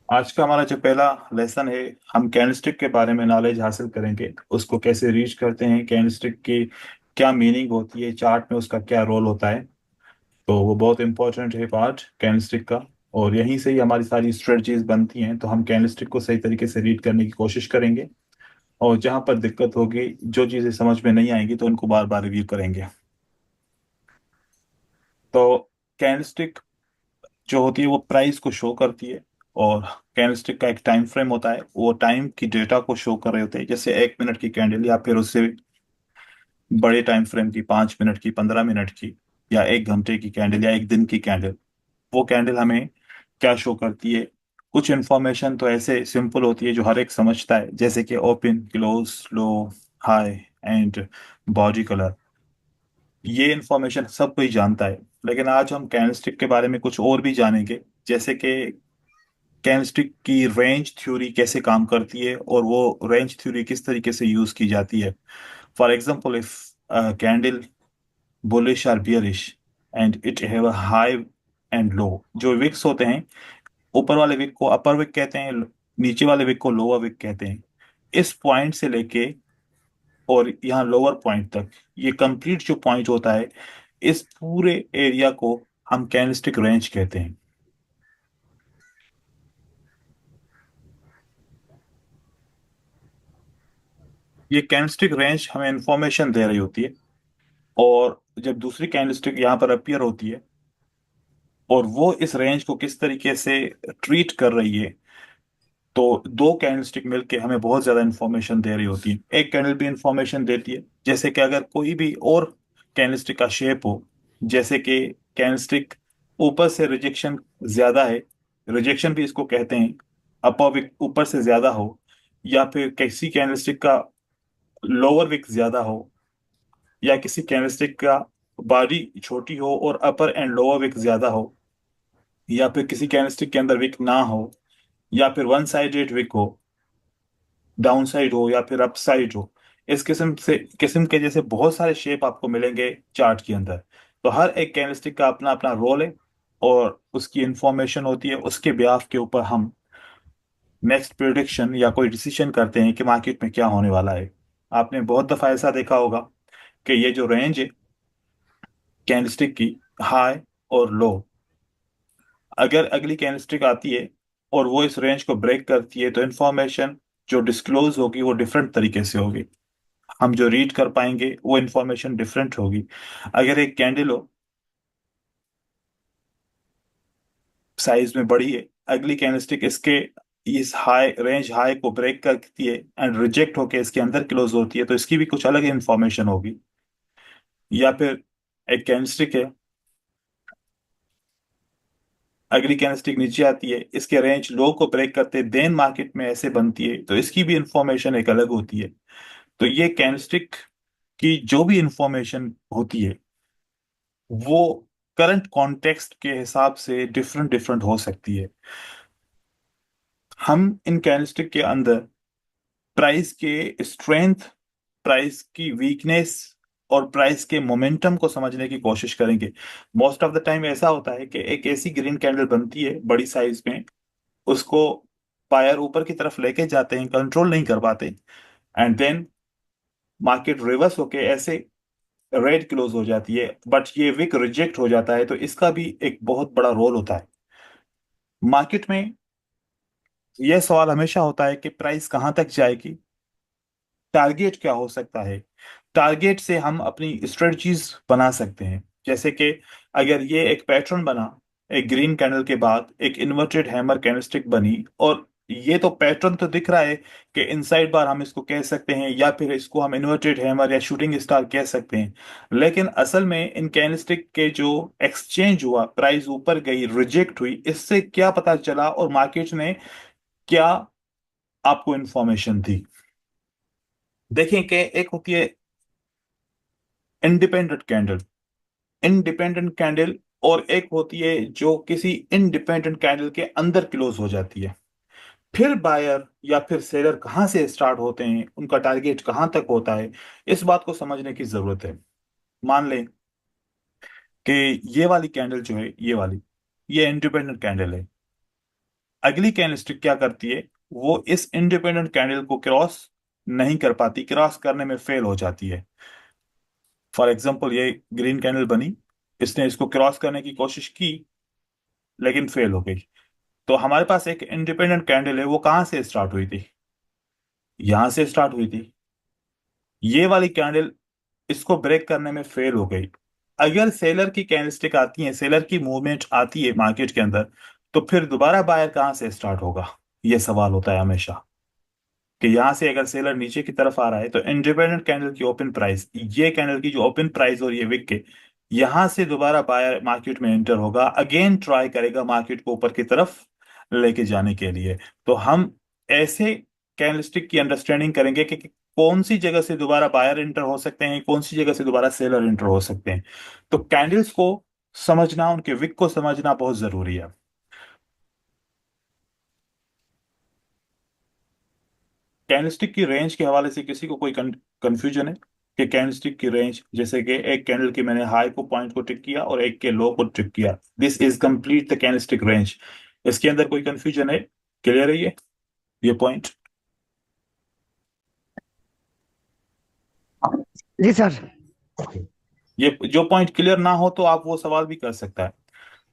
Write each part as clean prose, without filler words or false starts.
आज का हमारा जो पहला लेसन है, हम कैंडलस्टिक के बारे में नॉलेज हासिल करेंगे। उसको कैसे रीच करते हैं, कैंडलस्टिक की क्या मीनिंग होती है, चार्ट में उसका क्या रोल होता है। तो वो बहुत इंपॉर्टेंट है पार्ट कैंडलस्टिक का। और यहीं से ही हमारी सारी स्ट्रेटजीज बनती हैं। तो हम कैंडलस्टिक को सही तरीके से रीड करने की कोशिश करेंगे। और जहां पर दिक्कत होगी, जो चीज़ें समझ में नहीं आएंगी, तो उनको बार बार रिव्यू करेंगे। तो कैंडलस्टिक जो होती है वो प्राइस को शो करती है। और कैंडलस्टिक का एक टाइम फ्रेम होता है, वो टाइम की डेटा को शो कर रहे होते हैं, जैसे 1 मिनट की कैंडल या फिर उससे बड़े टाइम फ्रेम की, 5 मिनट की, 15 मिनट की, या 1 घंटे की कैंडल, या एक दिन की कैंडल। वो कैंडल हमें क्या शो करती है? कुछ इन्फॉर्मेशन तो ऐसे सिंपल होती है जो हर एक समझता है, जैसे कि open, close, low, high and body colour. ये इन्फॉर्मेशन सब कोई जानता है। लेकिन आज हम कैंडलस्टिक के बारे में कुछ और भी जानेंगे, जैसे कि कैंडलस्टिक की रेंज थ्योरी कैसे काम करती है, और वो रेंज थ्योरी किस तरीके से यूज की जाती है। For example, if candle bullish और bearish and it have a high and low. जो विक्स होते हैं, ऊपर वाले विक को अपर विक कहते हैं, नीचे वाले विक को लोअर विक कहते हैं। इस पॉइंट से लेके और यहाँ लोअर पॉइंट तक, ये कंप्लीट जो पॉइंट होता है, इस पूरे एरिया को हम कैंडलस्टिक रेंज कहते हैं। ये कैंडलस्टिक रेंज हमें इंफॉर्मेशन दे रही होती है। और जब दूसरी कैंडलस्टिक यहाँ पर अपीयर होती है, और वो इस रेंज को किस तरीके से ट्रीट कर रही है, तो दो कैंडलस्टिक मिलके हमें बहुत ज्यादा इंफॉर्मेशन दे रही होती है। एक कैंडल भी इंफॉर्मेशन देती है, जैसे कि अगर कोई भी और कैंडलस्टिक का शेप हो, जैसे कि कैंडलस्टिक ऊपर से रिजेक्शन ज्यादा है, रिजेक्शन भी इसको कहते हैं, अपर विक ऊपर से ज्यादा हो, या फिर किसी कैंडलस्टिक का लोअर विक ज्यादा हो, या किसी कैंडलस्टिक का बॉडी छोटी हो और अपर एंड लोअर विक ज्यादा हो, या फिर किसी कैंडलस्टिक के अंदर विक ना हो, या फिर वन साइडेड विक हो, डाउन साइड हो, या फिर अप साइड हो। इस किस्म के जैसे बहुत सारे शेप आपको मिलेंगे चार्ट के अंदर। तो हर एक कैंडलस्टिक का अपना अपना रोल है, और उसकी इंफॉर्मेशन होती है। उसके ब्याफ के ऊपर हम नेक्स्ट प्रिडिक्शन या कोई डिसीजन करते हैं कि मार्केट में क्या होने वाला है। आपने बहुत दफा ऐसा देखा होगा कि ये जो रेंज है कैंडलस्टिक की, हाई और लो, अगर अगली कैंडलस्टिक आती है और वो इस रेंज को ब्रेक करती है, तो इन्फॉर्मेशन जो डिस्क्लोज होगी वो डिफरेंट तरीके से होगी। हम जो रीड कर पाएंगे वो इन्फॉर्मेशन डिफरेंट होगी। अगर एक कैंडल हो, साइज में बड़ी है, अगली कैंडलस्टिक इसके इस हाई रेंज हाई को ब्रेक करती है एंड रिजेक्ट होके इसके अंदर क्लोज होती है, तो इसकी भी कुछ अलग इन्फॉर्मेशन होगी। या फिर एक कैंडलस्टिक है, अगली कैंडलस्टिक नीचे आती है, इसके रेंज लो को ब्रेक करते देन मार्केट में ऐसे बनती है, तो इसकी भी इंफॉर्मेशन एक अलग होती है। तो ये कैंडलस्टिक की जो भी इंफॉर्मेशन होती है, वो करंट कॉन्टेक्स्ट के हिसाब से डिफरेंट डिफरेंट हो सकती है। हम इन कैंडलस्टिक के अंदर प्राइस के स्ट्रेंथ, प्राइस की वीकनेस और प्राइस के मोमेंटम को समझने की कोशिश करेंगे। मोस्ट ऑफ द टाइम ऐसा होता है कि एक ऐसी ग्रीन कैंडल बनती है बड़ी साइज में, उसको बायर ऊपर की तरफ लेके जाते हैं, कंट्रोल नहीं कर पाते, एंड देन मार्केट रिवर्स होके ऐसे रेड क्लोज हो जाती है, बट ये विक रिजेक्ट हो जाता है। तो इसका भी एक बहुत बड़ा रोल होता है मार्केट में। यह सवाल हमेशा होता है कि प्राइस कहाँ तक जाएगी, टारगेट क्या हो सकता है। टारगेट से हम अपनी स्ट्रेटजीज बना सकते हैं। जैसे कि अगर ये एक पैटर्न बना, एक ग्रीन कैंडल के बाद एक इन्वर्टेड हैमर कैंडलस्टिक बनी, और ये तो पैटर्न तो दिख रहा है कि इनसाइड बार हम इसको कह सकते हैं, या फिर इसको हम इन्वर्टेड हैमर या शूटिंग स्टार कह सकते हैं। लेकिन असल में इन कैंडलस्टिक के जो एक्सचेंज हुआ, प्राइस ऊपर गई, रिजेक्ट हुई, इससे क्या पता चला और मार्केट ने क्या आपको इंफॉर्मेशन दी। देखें कि एक होती है इंडिपेंडेंट कैंडल, इंडिपेंडेंट कैंडल, और एक होती है जो किसी इंडिपेंडेंट कैंडल के अंदर क्लोज हो जाती है। फिर बायर या फिर सेलर कहाँ से स्टार्ट होते हैं, उनका टारगेट कहाँ तक होता है, इस बात को समझने की जरूरत है। मान लें कि ये वाली कैंडल जो है, ये वाली, ये इंडिपेंडेंट कैंडल है। अगली कैंडलस्टिक क्या करती है, वो इस इंडिपेंडेंट कैंडल को क्रॉस नहीं कर पाती, क्रॉस करने में फेल हो जाती है। फॉर एग्जाम्पल ये ग्रीन कैंडल बनी, इसने इसको क्रॉस करने की कोशिश की लेकिन फेल हो गई। तो हमारे पास एक इंडिपेंडेंट कैंडल है, वो कहाँ से स्टार्ट हुई थी, यहां से स्टार्ट हुई थी। ये वाली कैंडल इसको ब्रेक करने में फेल हो गई। अगर सेलर की कैंडलस्टिक आती है, सेलर की मूवमेंट आती है मार्केट के अंदर, तो फिर दोबारा बायर कहाँ से स्टार्ट होगा, ये सवाल होता है हमेशा। कि यहां से अगर सेलर नीचे की तरफ आ रहा है तो इंडिपेंडेंट कैंडल की ओपन प्राइस, ये कैंडल की जो ओपन प्राइस और ये विक के, यहां से दोबारा बायर मार्केट में एंटर होगा, अगेन ट्राई करेगा मार्केट को ऊपर की तरफ लेके जाने के लिए। तो हम ऐसे कैंडलस्टिक की अंडरस्टैंडिंग करेंगे कि कौन सी जगह से दोबारा बायर एंटर हो सकते हैं, कौन सी जगह से दोबारा सेलर एंटर हो सकते हैं। तो कैंडल्स को समझना, उनके विक को समझना बहुत जरूरी है। कैंडलस्टिक की रेंज के हवाले से किसी को कोई कंफ्यूजन है कि कैंडलस्टिक की रेंज, जैसे कि एक कैंडल की मैंने हाई को पॉइंट को टिक किया और एक के लो को टिक किया, this is complete the candlestick range. इसके अंदर कोई कंफ्यूजन है, क्लियर है ये पॉइंट? जी सर। ये जो पॉइंट क्लियर ना हो तो आप वो सवाल भी कर सकता है।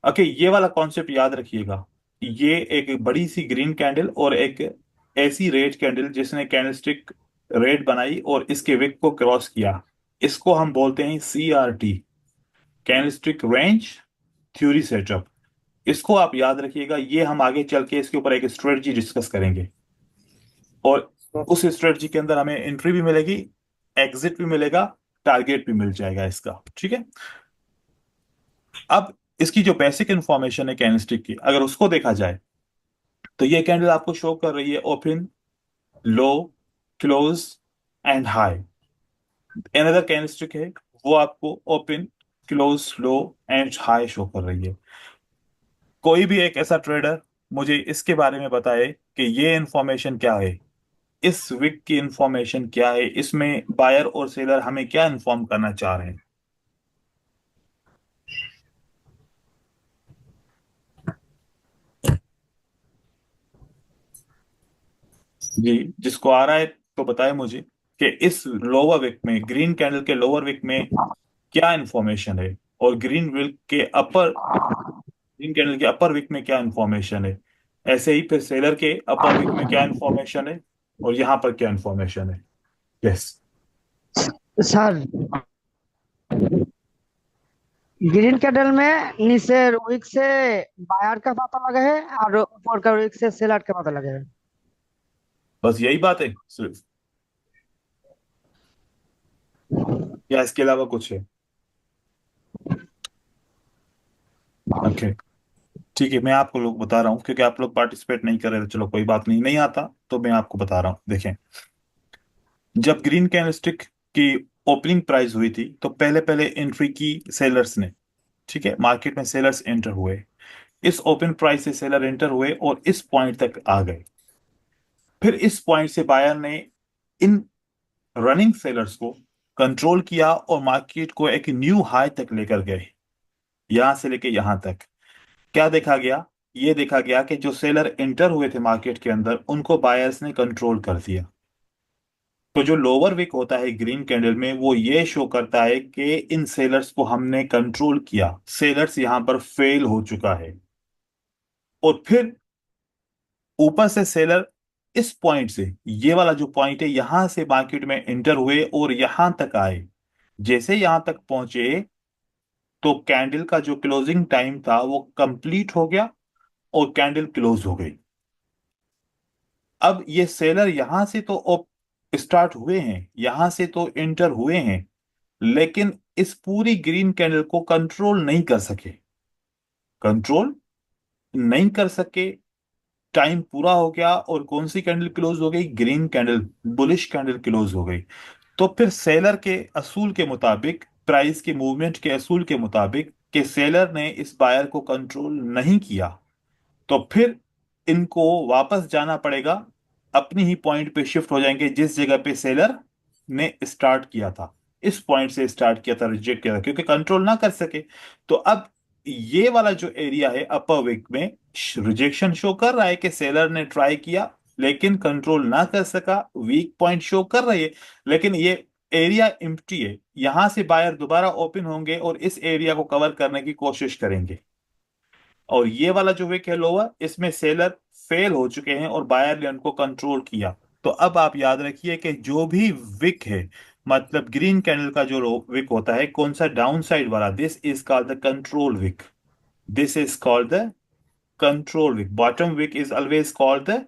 ओके, ये वाला कॉन्सेप्ट याद रखिएगा। ये एक बड़ी सी ग्रीन कैंडल और एक ऐसी रेड कैंडल जिसने कैंडलस्टिक रेड बनाई और इसके विक को क्रॉस किया, इसको हम बोलते हैं CRT, candlestick range theory setup. इसको आप याद रखिएगा, ये हम आगे चल के इसके ऊपर एक स्ट्रेटजी डिस्कस करेंगे, और उस स्ट्रेटजी के अंदर हमें एंट्री भी मिलेगी, एग्जिट भी मिलेगा, टारगेट भी मिल जाएगा इसका, ठीक है। अब इसकी जो बेसिक इंफॉर्मेशन है कैंडलस्टिक की, अगर उसको देखा जाए, तो ये कैंडल आपको शो कर रही है open, low, close and high. Another candlestick है, वो आपको open, close, low and high show कर रही है। कोई भी एक ऐसा ट्रेडर मुझे इसके बारे में बताए कि ये इंफॉर्मेशन क्या है, इस विक की इंफॉर्मेशन क्या है, इसमें बायर और सेलर हमें क्या इंफॉर्म करना चाह रहे हैं। जी, जिसको आ रहा है तो बताए मुझे कि इस लोअर विक में, ग्रीन कैंडल के लोअर विक में क्या इंफॉर्मेशन है, और ग्रीन कैंडल के अपर विक में क्या इंफॉर्मेशन है। ऐसे ही फिर सेलर के अपर विक में क्या इंफॉर्मेशन है, और यहाँ पर क्या इंफॉर्मेशन है। यस। सर, ग्रीन कैंडल में नीचे विक से बायर का पता लगा है और ऊपर का विक से सेलर का पता लगा है। बस यही बात है सिर्फ, या इसके अलावा कुछ है? ओके, ठीक है, मैं आपको लोग बता रहा हूँ क्योंकि आप लोग पार्टिसिपेट नहीं कर रहे, तो चलो कोई बात नहीं, नहीं आता तो मैं आपको बता रहा हूँ। देखें, जब ग्रीन कैंडलस्टिक की ओपनिंग प्राइस हुई थी तो पहले पहले एंट्री की सेलर्स ने, ठीक है, मार्केट में सेलर्स एंटर हुए, इस ओपन प्राइस से सेलर एंटर हुए और इस पॉइंट तक आ गए। फिर इस पॉइंट से बायर ने इन रनिंग सेलर्स को कंट्रोल किया और मार्केट को एक न्यू हाई तक लेकर गए, यहां से लेके यहां तक। क्या देखा गया, ये देखा गया कि जो सेलर एंटर हुए थे मार्केट के अंदर, उनको बायर्स ने कंट्रोल कर दिया। तो जो लोअर विक होता है ग्रीन कैंडल में, वो ये शो करता है कि इन सेलर्स को हमने कंट्रोल किया, सेलर्स यहां पर फेल हो चुका है। और फिर ऊपर से सेलर इस पॉइंट से, ये वाला जो पॉइंट है, यहां से मार्केट में एंटर हुए और यहां तक आए। जैसे यहां तक पहुंचे तो कैंडल का जो क्लोजिंग टाइम था वो कंप्लीट हो गया और कैंडल क्लोज हो गई। अब ये सेलर यहां से तो स्टार्ट हुए हैं, यहां से तो एंटर हुए हैं, लेकिन इस पूरी ग्रीन कैंडल को कंट्रोल नहीं कर सके, कंट्रोल नहीं कर सके। टाइम पूरा हो गया और कौन सी कैंडल क्लोज हो गई, green candle, bullish candle close हो गई। तो फिर सेलर के असूल के मुताबिक, प्राइस के मूवमेंट के असूल के मुताबिक, कि सेलर ने इस बायर को कंट्रोल नहीं किया, तो फिर इनको वापस जाना पड़ेगा, अपनी ही पॉइंट पे शिफ्ट हो जाएंगे जिस जगह पे सेलर ने स्टार्ट किया था, इस पॉइंट से स्टार्ट किया था, रिजेक्ट किया था, क्योंकि कंट्रोल ना कर सके। तो अब ये वाला जो एरिया है अपर विक में रिजेक्शन शो कर रहा है कि सेलर ने ट्राई किया लेकिन कंट्रोल ना कर सका, वीक पॉइंट शो कर रही है, लेकिन ये एरिया एम्प्टी है। यहां से बायर दोबारा ओपन होंगे और इस एरिया को कवर करने की कोशिश करेंगे। और ये वाला जो विक है लोअर, इसमें सेलर फेल हो चुके हैं और बायर ने उनको कंट्रोल किया। तो अब आप याद रखिए कि जो भी विक है, मतलब ग्रीन कैंडल का जो विक होता है कौन सा, डाउन साइड वाला, this is called the control wick. This is called the control wick. Bottom wick is always called the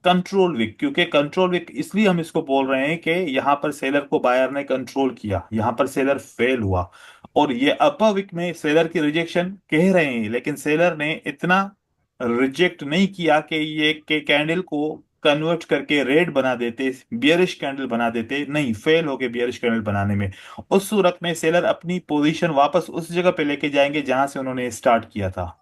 control wick. क्योंकि कंट्रोल विक इसलिए हम इसको बोल रहे हैं कि यहां पर सेलर को बायर ने कंट्रोल किया, यहां पर सेलर फेल हुआ। और ये अपर विक में सेलर की रिजेक्शन कह रहे हैं, लेकिन सेलर ने इतना रिजेक्ट नहीं किया कि ये के कैंडल को कन्वर्ट करके रेड बना देते, बियरिश कैंडल बना देते, नहीं, फेल हो गए बियरिश कैंडल बनाने में। उस सूरत में सेलर अपनी पोजीशन वापस उस जगह पे लेके जाएंगे जहां से उन्होंने स्टार्ट किया था।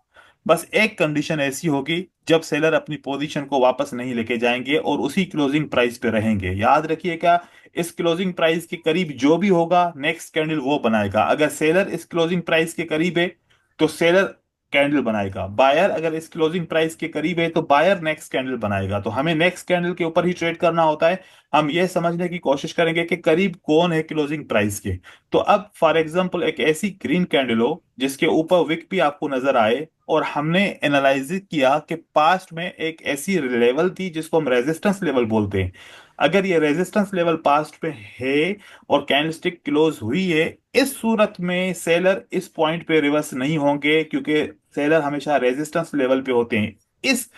बस एक कंडीशन ऐसी होगी जब सेलर अपनी पोजीशन को वापस नहीं लेके जाएंगे और उसी क्लोजिंग प्राइस पे रहेंगे। याद रखिए क्या, इस क्लोजिंग प्राइस के करीब जो भी होगा नेक्स्ट कैंडल वो बनाएगा। अगर सेलर इस क्लोजिंग प्राइस के करीब है तो सेलर कैंडल बनाएगा, बायर अगर इस क्लोजिंग प्राइस के करीब है तो बायर नेक्स्ट कैंडल बनाएगा। तो हमें नेक्स्ट कैंडल के ऊपर ही ट्रेड करना होता है। हम ये समझने की कोशिश करेंगे कि करीब कौन है क्लोजिंग प्राइस के। तो अब फॉर एग्जांपल एक ऐसी ग्रीन कैंडल हो जिसके ऊपर विक भी आपको नजर आए, और हमने एनालाइज किया कि पास्ट में एक ऐसी लेवल थी जिसको हम रेजिस्टेंस लेवल बोलते हैं। अगर ये रेजिस्टेंस लेवल पास्ट पे है और कैंडलस्टिक क्लोज हुई है, इस सूरत में सेलर इस पॉइंट पे रिवर्स नहीं होंगे, क्योंकि सेलर हमेशा रेजिस्टेंस लेवल पे होते हैं। इस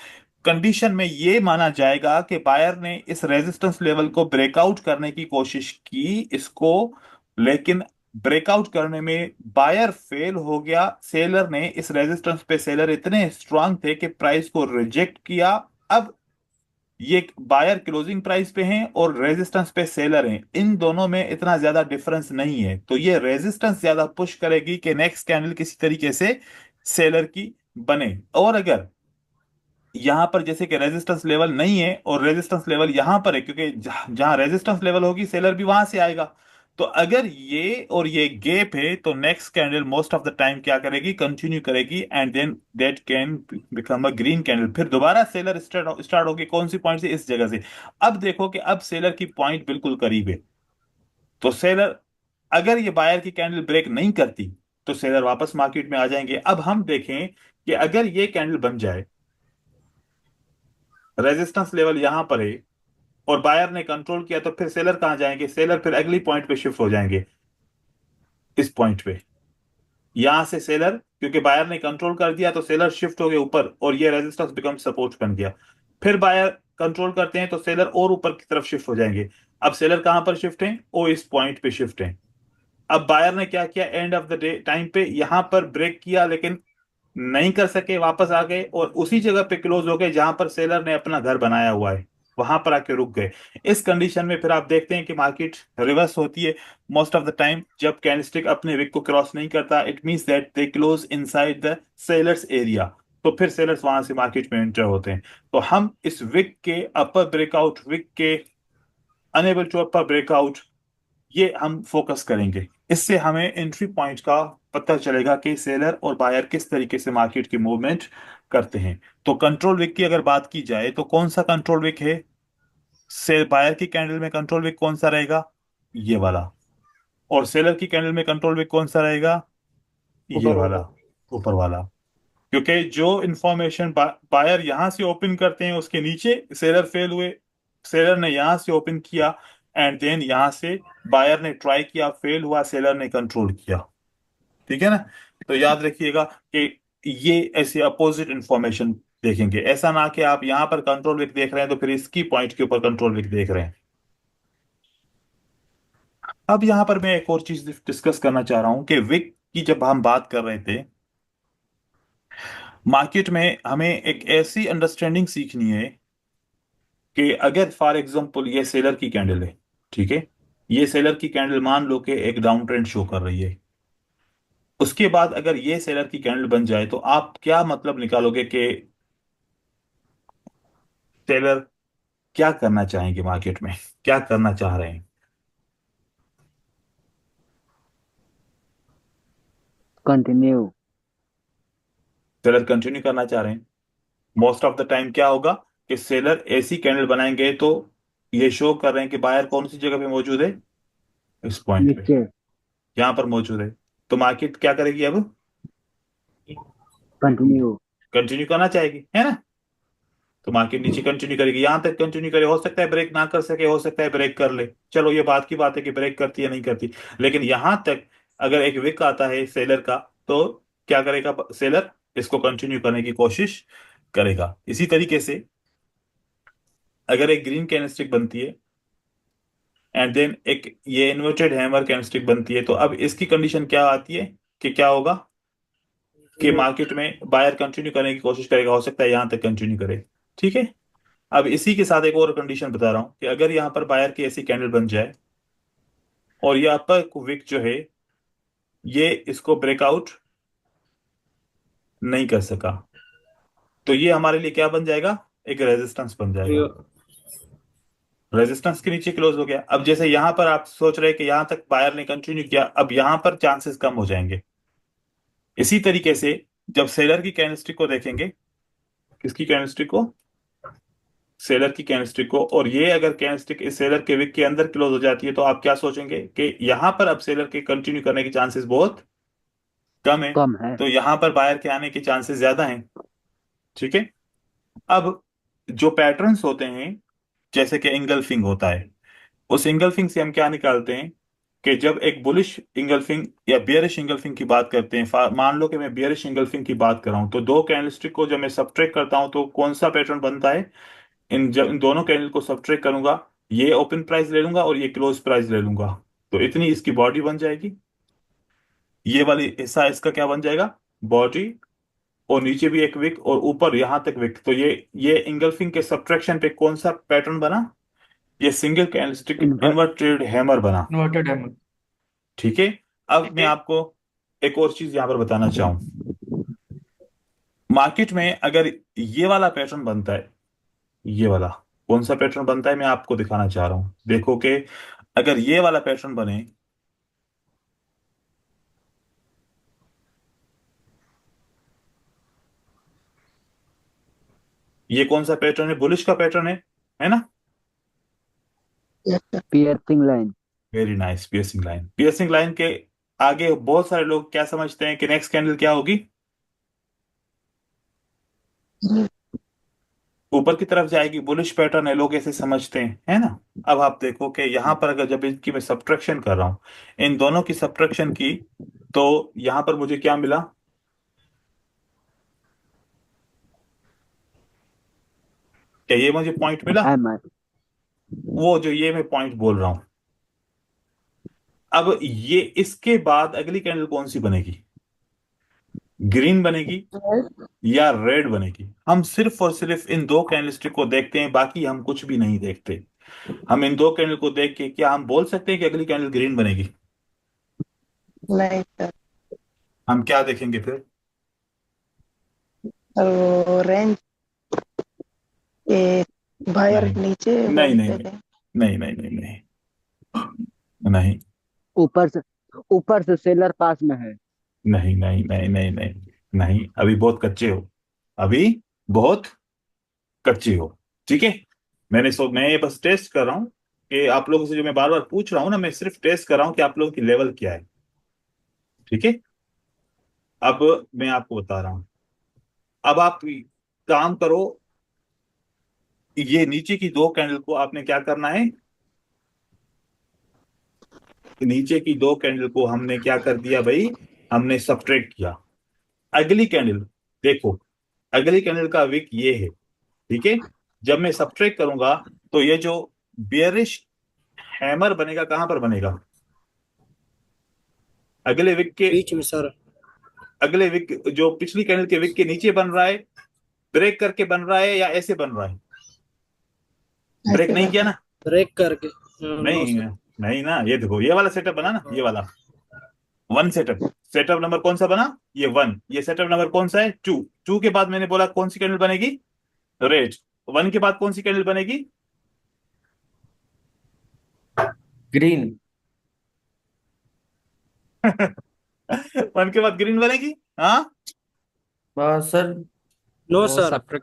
कंडीशन में ये माना जाएगा कि बायर ने इस रेजिस्टेंस लेवल को ब्रेकआउट करने की कोशिश की इसको, लेकिन ब्रेकआउट करने में बायर फेल हो गया। सेलर ने इस रेजिस्टेंस पे, सेलर इतने स्ट्रांग थे कि प्राइस को रिजेक्ट किया। अब ये बायर क्लोजिंग प्राइस पे हैं और रेजिस्टेंस पे सेलर हैं, इन दोनों में इतना ज्यादा डिफरेंस नहीं है, तो ये रेजिस्टेंस ज्यादा पुश करेगी कि नेक्स्ट कैंडल किसी तरीके से सेलर की बने। और अगर यहां पर जैसे कि रेजिस्टेंस लेवल नहीं है और रेजिस्टेंस लेवल यहां पर है, क्योंकि जहां रेजिस्टेंस लेवल होगी सेलर भी वहां से आएगा। तो अगर ये और ये गैप है तो next candle most of the time क्या करेगी, कंटिन्यू करेगी, and then that can become a green candle. फिर दोबारा सेलर स्टार्ट होगी कौन सी पॉइंट से, इस जगह से। अब देखो कि अब सेलर की पॉइंट बिल्कुल करीब है, तो सेलर, अगर ये बायर की कैंडल ब्रेक नहीं करती तो सेलर वापस मार्केट में आ जाएंगे। अब हम देखें कि अगर ये कैंडल बन जाए, रेजिस्टेंस लेवल यहां पर है और बायर ने कंट्रोल किया, तो फिर सेलर कहां जाएंगे, सेलर फिर अगली पॉइंट पे शिफ्ट हो जाएंगे, इस पॉइंट पे। यहां से सेलर, क्योंकि बायर ने कंट्रोल कर दिया तो सेलर शिफ्ट हो गए ऊपर और ये रेजिस्टेंस बिकम सपोर्ट बन गया। फिर बायर कंट्रोल करते हैं तो सेलर और ऊपर की तरफ शिफ्ट हो जाएंगे। अब सेलर कहां पर शिफ्ट है, वो इस पॉइंट पे शिफ्ट है। अब बायर ने क्या किया, end of the day time पे यहां पर ब्रेक किया लेकिन नहीं कर सके, वापस आ गए और उसी जगह पे क्लोज हो गए जहां पर सेलर ने अपना घर बनाया हुआ है, वहां पर आके रुक गए। इस कंडीशन में फिर आप देखते हैं कि मार्केट रिवर्स होती है मोस्ट ऑफ द टाइम। जब कैंडलस्टिक अपने विक को क्रॉस नहीं करता, it means that they close inside the sellers area, तो फिर सेलर्स वहां से मार्केट में एंटर होते हैं। तो हम इस विक के अपर ब्रेकआउट, विक के अनेबल टू अपर ब्रेकआउट, ये हम फोकस करेंगे। इससे हमें एंट्री पॉइंट का पता चलेगा कि सेलर और बायर किस तरीके से मार्केट की मूवमेंट करते हैं। तो कंट्रोल विक की अगर बात की जाए तो कौन सा कंट्रोल विक है, से बायर की कैंडल में कंट्रोल विक कौन सा रहेगा, ये वाला। और सेलर की कैंडल में कंट्रोल विक कौन सा रहेगा, ये ऊपर वाला, वाला। ऊपर वाला। क्योंकि जो इंफॉर्मेशन बायर यहां से ओपन करते हैं उसके नीचे सेलर फेल हुए, सेलर ने यहां से ओपन किया एंड देन यहां से बायर ने ट्राई किया, फेल हुआ, सेलर ने कंट्रोल किया। ठीक है ना। तो याद रखिएगा कि ये ऐसे अपोजिट इंफॉर्मेशन देखेंगे, ऐसा ना कि आप यहां पर कंट्रोल विक देख रहे हैं तो फिर इसकी पॉइंट के ऊपर कंट्रोल विक देख रहे हैं। अब यहां पर मैं एक और चीज डिस्कस करना चाह रहा हूं कि विक की जब हम बात कर रहे थे, मार्केट में हमें एक ऐसी अंडरस्टैंडिंग सीखनी है कि अगर फॉर एग्जांपल ये सेलर की कैंडल है, ठीक है, ये सेलर की कैंडल मान लो कि एक डाउन ट्रेंड शो कर रही है, उसके बाद अगर ये सेलर की कैंडल बन जाए तो आप क्या मतलब निकालोगे कि सेलर क्या करना चाहेंगे मार्केट में, क्या करना चाह रहे हैं। कंटिन्यू। सेलर कंटिन्यू करना चाह रहे हैं। मोस्ट ऑफ द टाइम क्या होगा कि सेलर ऐसी कैंडल बनाएंगे तो ये शो कर रहे हैं कि बायर कौन सी जगह पे मौजूद है, इस पॉइंट पे, नीचे। यहां पर मौजूद है। तो मार्केट क्या करेगी अब, कंटिन्यू। कंटिन्यू करना चाहेगी, है ना। तो मार्केट नीचे कंटिन्यू करेगी, यहां तक कंटिन्यू करे, हो सकता है ब्रेक ना कर सके, हो सकता है ब्रेक कर ले, चलो ये बात की बात है कि ब्रेक करती है नहीं करती। लेकिन यहां तक अगर एक विक आता है सेलर का, तो क्या करेगा सेलर, इसको कंटिन्यू करने की कोशिश करेगा। इसी तरीके से अगर एक ग्रीन कैंडलस्टिक बनती है एंड देन एक ये इन्वर्टेड हैमर कैंडलस्टिक बनती है, तो अब इसकी कंडीशन क्या आती है कि क्या होगा कि मार्केट में बायर कंटिन्यू करने की कोशिश करेगा, हो सकता है यहां तक कंटिन्यू करे। ठीक है। अब इसी के साथ एक और कंडीशन बता रहा हूं कि अगर यहां पर बायर की ऐसी कैंडल बन जाए और ये अपर विक जो है ये इसको ब्रेकआउट नहीं कर सका, तो ये हमारे लिए क्या बन जाएगा, एक रेजिस्टेंस बन जाएगा। रेजिस्टेंस के नीचे क्लोज हो गया। अब जैसे यहां पर आप सोच रहे हैं कि यहां तक बायर ने कंटिन्यू किया, अब यहां पर चांसेस कम हो जाएंगे। इसी तरीके से जब सेलर की कैंडलस्टिक को देखेंगे, किसकी कैंडलस्टिक को, सेलर की कैंडलस्टिक को, और ये अगर कैंडलस्टिक इस सेलर के विक के अंदर क्लोज हो जाती है, तो आप क्या सोचेंगे कि यहां पर अब सेलर के कंटिन्यू करने के चांसेस बहुत कम है, कम है। तो यहां पर बायर के आने के चांसेस ज्यादा हैं। ठीक है। अब जो पैटर्न्स होते हैं, जैसे कि इंगल्फिंग होता है, उस इंगल्फिंग से हम क्या निकालते हैं कि जब एक बुलिश इंगल्फिंग या बियरिश इंगल्फिंग की बात करते हैं, मान लो कि मैं बियरिश इंगल्फिंग की बात कर रहा हूं, तो दो कैंडलस्टिक को जब मैं सब्ट्रैक्ट करता हूं तो कौन सा पैटर्न बनता है, जब इन दोनों कैंडल को सब्ट्रैक्ट करूंगा, ये ओपन प्राइस ले लूंगा और ये क्लोज प्राइस ले लूंगा, तो इतनी इसकी बॉडी बन जाएगी। ये वाली हिस्सा इसका क्या बन जाएगा, बॉडी, और नीचे भी एक विक और ऊपर यहां तक विक, तो ये इंगल्फिंग के सब्ट्रैक्शन पे कौन सा पैटर्न बना, ये single candlestick invert. Inverted hammer बना। इन्वर्टेड है। ठीक है। अब मैं आपको एक और चीज यहां पर बताना चाहूं, मार्केट में अगर ये वाला पैटर्न बनता है, ये वाला कौन सा पैटर्न बनता है मैं आपको दिखाना चाह रहा हूं, देखो कि अगर ये वाला पैटर्न बने, ये कौन सा पैटर्न है, बुलिश का पैटर्न है ना। Piercing line. Very nice, piercing line. Piercing line के आगे बहुत सारे लोग क्या समझते हैं कि नेक्स्ट कैंडल क्या होगी, ऊपर की तरफ जाएगी, बुलिश पैटर्न है, लोग ऐसे समझते हैं, है ना। अब आप देखो कि यहां पर अगर जब इनकी मैं सब्ट्रैक्शन कर रहा हूं, इन दोनों की सब्ट्रैक्शन की, तो यहां पर मुझे क्या मिला, क्या ये मुझे पॉइंट मिला, हैमर। वो जो ये मैं पॉइंट बोल रहा हूं। अब ये इसके बाद अगली कैंडल कौन सी बनेगी, ग्रीन बनेगी या रेड बनेगी, हम सिर्फ और सिर्फ इन दो कैंडलस्टिक को देखते हैं, बाकी हम कुछ भी नहीं देखते। हम इन दो कैंडल को देख के क्या हम बोल सकते हैं कि अगली कैंडल ग्रीन बनेगी, नहीं सर। हम क्या देखेंगे फिर, वो रेंज ये बायर नहीं नीचे नहीं नहीं बोलते नहीं हैं। नहीं नहीं नहीं नहीं नहीं ऊपर से, ऊपर से सेलर पास में है। नहीं नहीं नहीं नहीं नहीं नहीं, अभी बहुत कच्चे हो, अभी बहुत कच्चे हो। ठीक है। मैं ये बस टेस्ट कर रहा हूँ कि आप लोगों से जो मैं बार बार पूछ रहा हूँ ना, मैं सिर्फ टेस्ट कर रहा हूँ कि आप लोगों की लेवल क्या है। ठीक है। अब मैं आपको बता रहा हूँ, अब आप काम करो, ये नीचे की दो कैंडल को आपने क्या करना है, नीचे की दो कैंडल को हमने क्या कर दिया भाई, हमने सब्ट्रैक्ट किया। अगली कैंडल देखो, अगली कैंडल का विक ये है। ठीक है। जब मैं सब्ट्रैक्ट करूंगा, तो ये जो बियरिश हैमर बनेगा कहां पर बनेगा, अगले विक के, बीच में सर। अगले विक जो पिछली कैंडल के विक के नीचे बन रहा है, ब्रेक करके बन रहा है या ऐसे बन रहा है, ब्रेक ऐसे नहीं किया बना। ना, ब्रेक करके। नो नहीं सर। नहीं ना, ये देखो ये वाला सेटअप बना ना, ये वाला वन सेटअप, सेटअप नंबर कौन सा बना, ये वन, ये सेटअप नंबर कौन सा है, टू, टू के बाद मैंने बोला कौन सी कैंडल बनेगी, रेड, वन के बाद कौन सी कैंडल बनेगी, ग्रीन। वन के बाद ग्रीन बनेगी, हाँ। सर नो वो सर।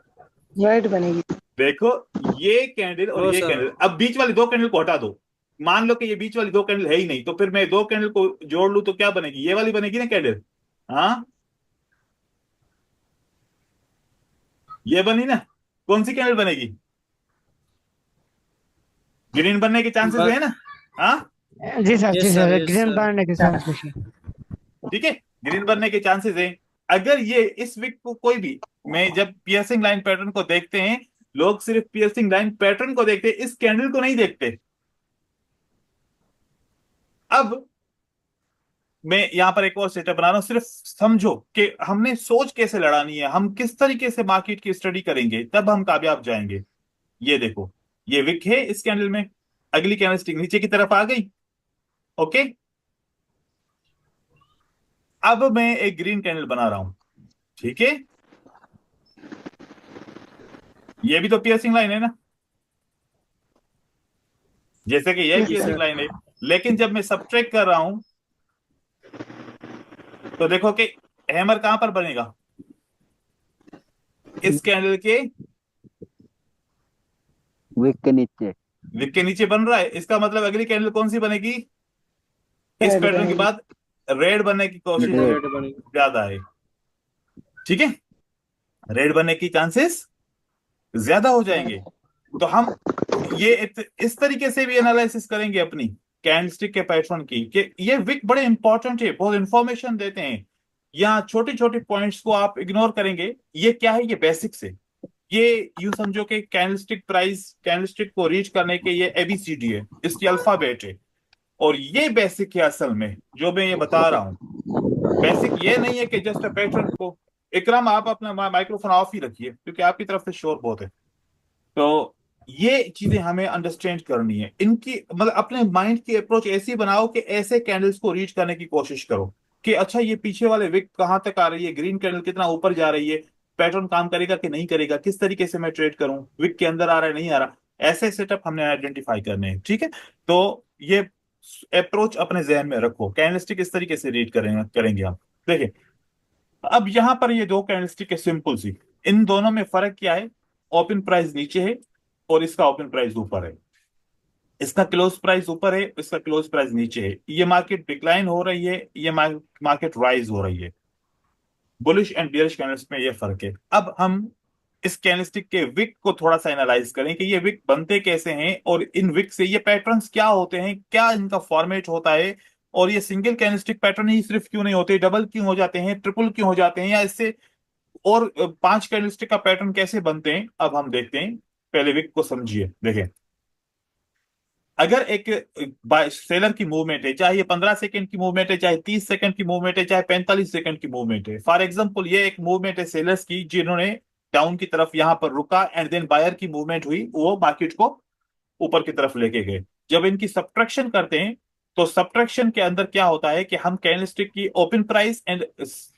वाइट बनेगी। देखो, ये कैंडल और नो ये सर। कैंडल, अब बीच वाली दो कैंडल को हटा दो। मान लो कि ये बीच वाली दो कैंडल है ही नहीं, तो फिर मैं दो कैंडल को जोड़ लूं तो क्या बनेगी? ये वाली बनेगी ना कैंडल। हाँ, ये बनी ना। कौन सी कैंडल बनेगी? ग्रीन बनने के चांसेस है ना? हाँ, जी सर, जी yes sir, sir, yes green sir. बनने के चांस पूछिए। ठीक है, ग्रीन बनने के चांसेस है। अगर ये इस विक को कोई भी, मैं जब पियर्सिंग लाइन पैटर्न को देखते हैं, लोग सिर्फ पियर्सिंग लाइन पैटर्न को देखते हैं, इस कैंडल को नहीं देखते। अब मैं यहां पर एक और सेटअप बना रहा हूं, सिर्फ समझो कि हमने सोच कैसे लड़ानी है, हम किस तरीके से मार्केट की स्टडी करेंगे, तब हम कामयाब जाएंगे। ये देखो, ये विक है इस कैंडल में, अगली कैंडलस्टिक नीचे की तरफ आ गई। ओके, अब मैं एक ग्रीन कैंडल बना रहा हूं। ठीक है, ये भी तो पियर्सिंग लाइन है ना, जैसे कि यह यस जी पियर्सिंग सर। लाइन है। लेकिन जब मैं सब्ट्रैक्ट कर रहा हूं, तो देखो कि हैमर कहां पर बनेगा? इस कैंडल के विक के नीचे। विक के नीचे बन रहा है, इसका मतलब अगली कैंडल कौन सी बनेगी? इस रेड पैटर्न के बनेगी। बाद रेड बनने की कोशिश रेड। रेड बनेगी। ज्यादा है। ठीक है, रेड बनने की चांसेस ज्यादा हो जाएंगे। तो हम ये इस तरीके से भी एनालिसिस करेंगे अपनी कैंडलस्टिक के पैटर्न की, कि ये विक बड़े इंपॉर्टेंट है, बहुत इंफॉर्मेशन देते हैं। यहाँ छोटे छोटे पॉइंट्स को आप इग्नोर करेंगे। ये क्या है? ये बेसिक्स है। ये यूं समझो कि कैंडलस्टिक प्राइस, कैंडलस्टिक को रीच करने के ये एबीसीडी है, इसकी अल्फाबेट है। और ये बेसिक है असल में, जो मैं ये बता रहा हूं। बेसिक ये नहीं है कि जस्ट पैटर्न को, इकराम आप अपना माइक्रोफोन ऑफ ही रखिए क्योंकि आपकी तरफ से शोर बहुत है। तो ये चीजें हमें अंडरस्टैंड करनी है, इनकी मतलब अपने माइंड की अप्रोच ऐसी बनाओ कि ऐसे कैंडल्स को रीच करने की कोशिश करो, कि अच्छा ये पीछे वाले विक कहाँ तक आ रही है, ग्रीन कैंडल कितना ऊपर जा रही है, पैटर्न काम करेगा कि नहीं करेगा, किस तरीके से मैं ट्रेड करूं, विक के अंदर आ रहा है नहीं आ रहा। ऐसे सेटअप हमने आइडेंटिफाई करने हैं। ठीक है, तो ये अप्रोच अपने जहन में रखो, कैंडलस्टिक इस तरीके से रीड करेंगे करेंगे आप। देखिए, अब यहां पर ये दो कैंडलस्टिक है सिंपल सी, इन दोनों में फर्क क्या है? ओपन प्राइस नीचे है और इसका ओपन प्राइस ऊपर है। इसका क्लोज प्राइस ऊपर है, इसका क्लोज प्राइस नीचे है। ये मार्केट डिक्लाइन हो रही है, ये मार्केट राइज हो रही है। बुलिश एंड बियरिश कैंडल्स में ये फर्क है। अब हम इस कैंडलस्टिक के विक को थोड़ा सा एनालाइज करें कि ये विक बनते कैसे हैं, और इन विक से ये पैटर्न्स क्या होते हैं, क्या इनका फॉर्मेट होता है। और ये सिंगल कैंडलस्टिक पैटर्न ही सिर्फ क्यों नहीं होते, डबल क्यों हो जाते हैं, ट्रिपल क्यों हो जाते हैं, या इससे और पांच कैंडलस्टिक का पैटर्न कैसे बनते हैं, अब हम देखते हैं। पहले विक को समझिए। देखें, अगर एक सेलर की मूवमेंट है, चाहे ये 15 सेकंड की मूवमेंट है, चाहे 30 सेकंड की मूवमेंट है, चाहे 45 सेकंड की मूवमेंट है। फॉर एग्जांपल ये एक मूवमेंट है सेलर्स की, जिन्होंने डाउन की तरफ यहां पर रुका, एंड देन बायर की मूवमेंट हुई, वो मार्केट को ऊपर की तरफ लेके गए। जब इनकी सब्ट्रैक्शन करते हैं, तो सब्ट्रैक्शन के अंदर क्या होता है कि हम कैंडलस्टिक की open price and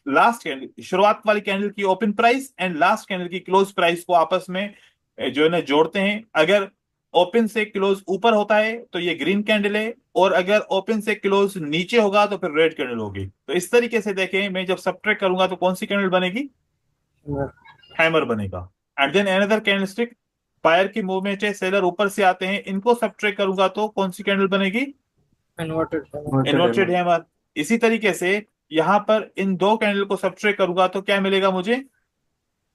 last candle, शुरुआत वाली कैंडल की open price and last candle की क्लोज प्राइस को आपस में जो है ना जोड़ते हैं। अगर ओपन से क्लोज ऊपर होता है तो ये ग्रीन कैंडल है, और अगर ओपन से क्लोज नीचे होगा तो फिर रेड कैंडल होगी। तो इस तरीके से देखें, मैं जब सब्ट्रैक्ट करूंगा तो कौन सी कैंडल बनेगी? हैमर बनेगा। And then another candlestick, buyer की मूवमेंट है, सेलर ऊपर से आते हैं, इनको सब्ट्रैक्ट करूंगा तो कौन सी कैंडल बनेगी? इन्वर्टेड। Inverted hammer. इसी तरीके से यहां पर इन दो कैंडल को सब्ट्रैक्ट करूंगा तो क्या मिलेगा मुझे?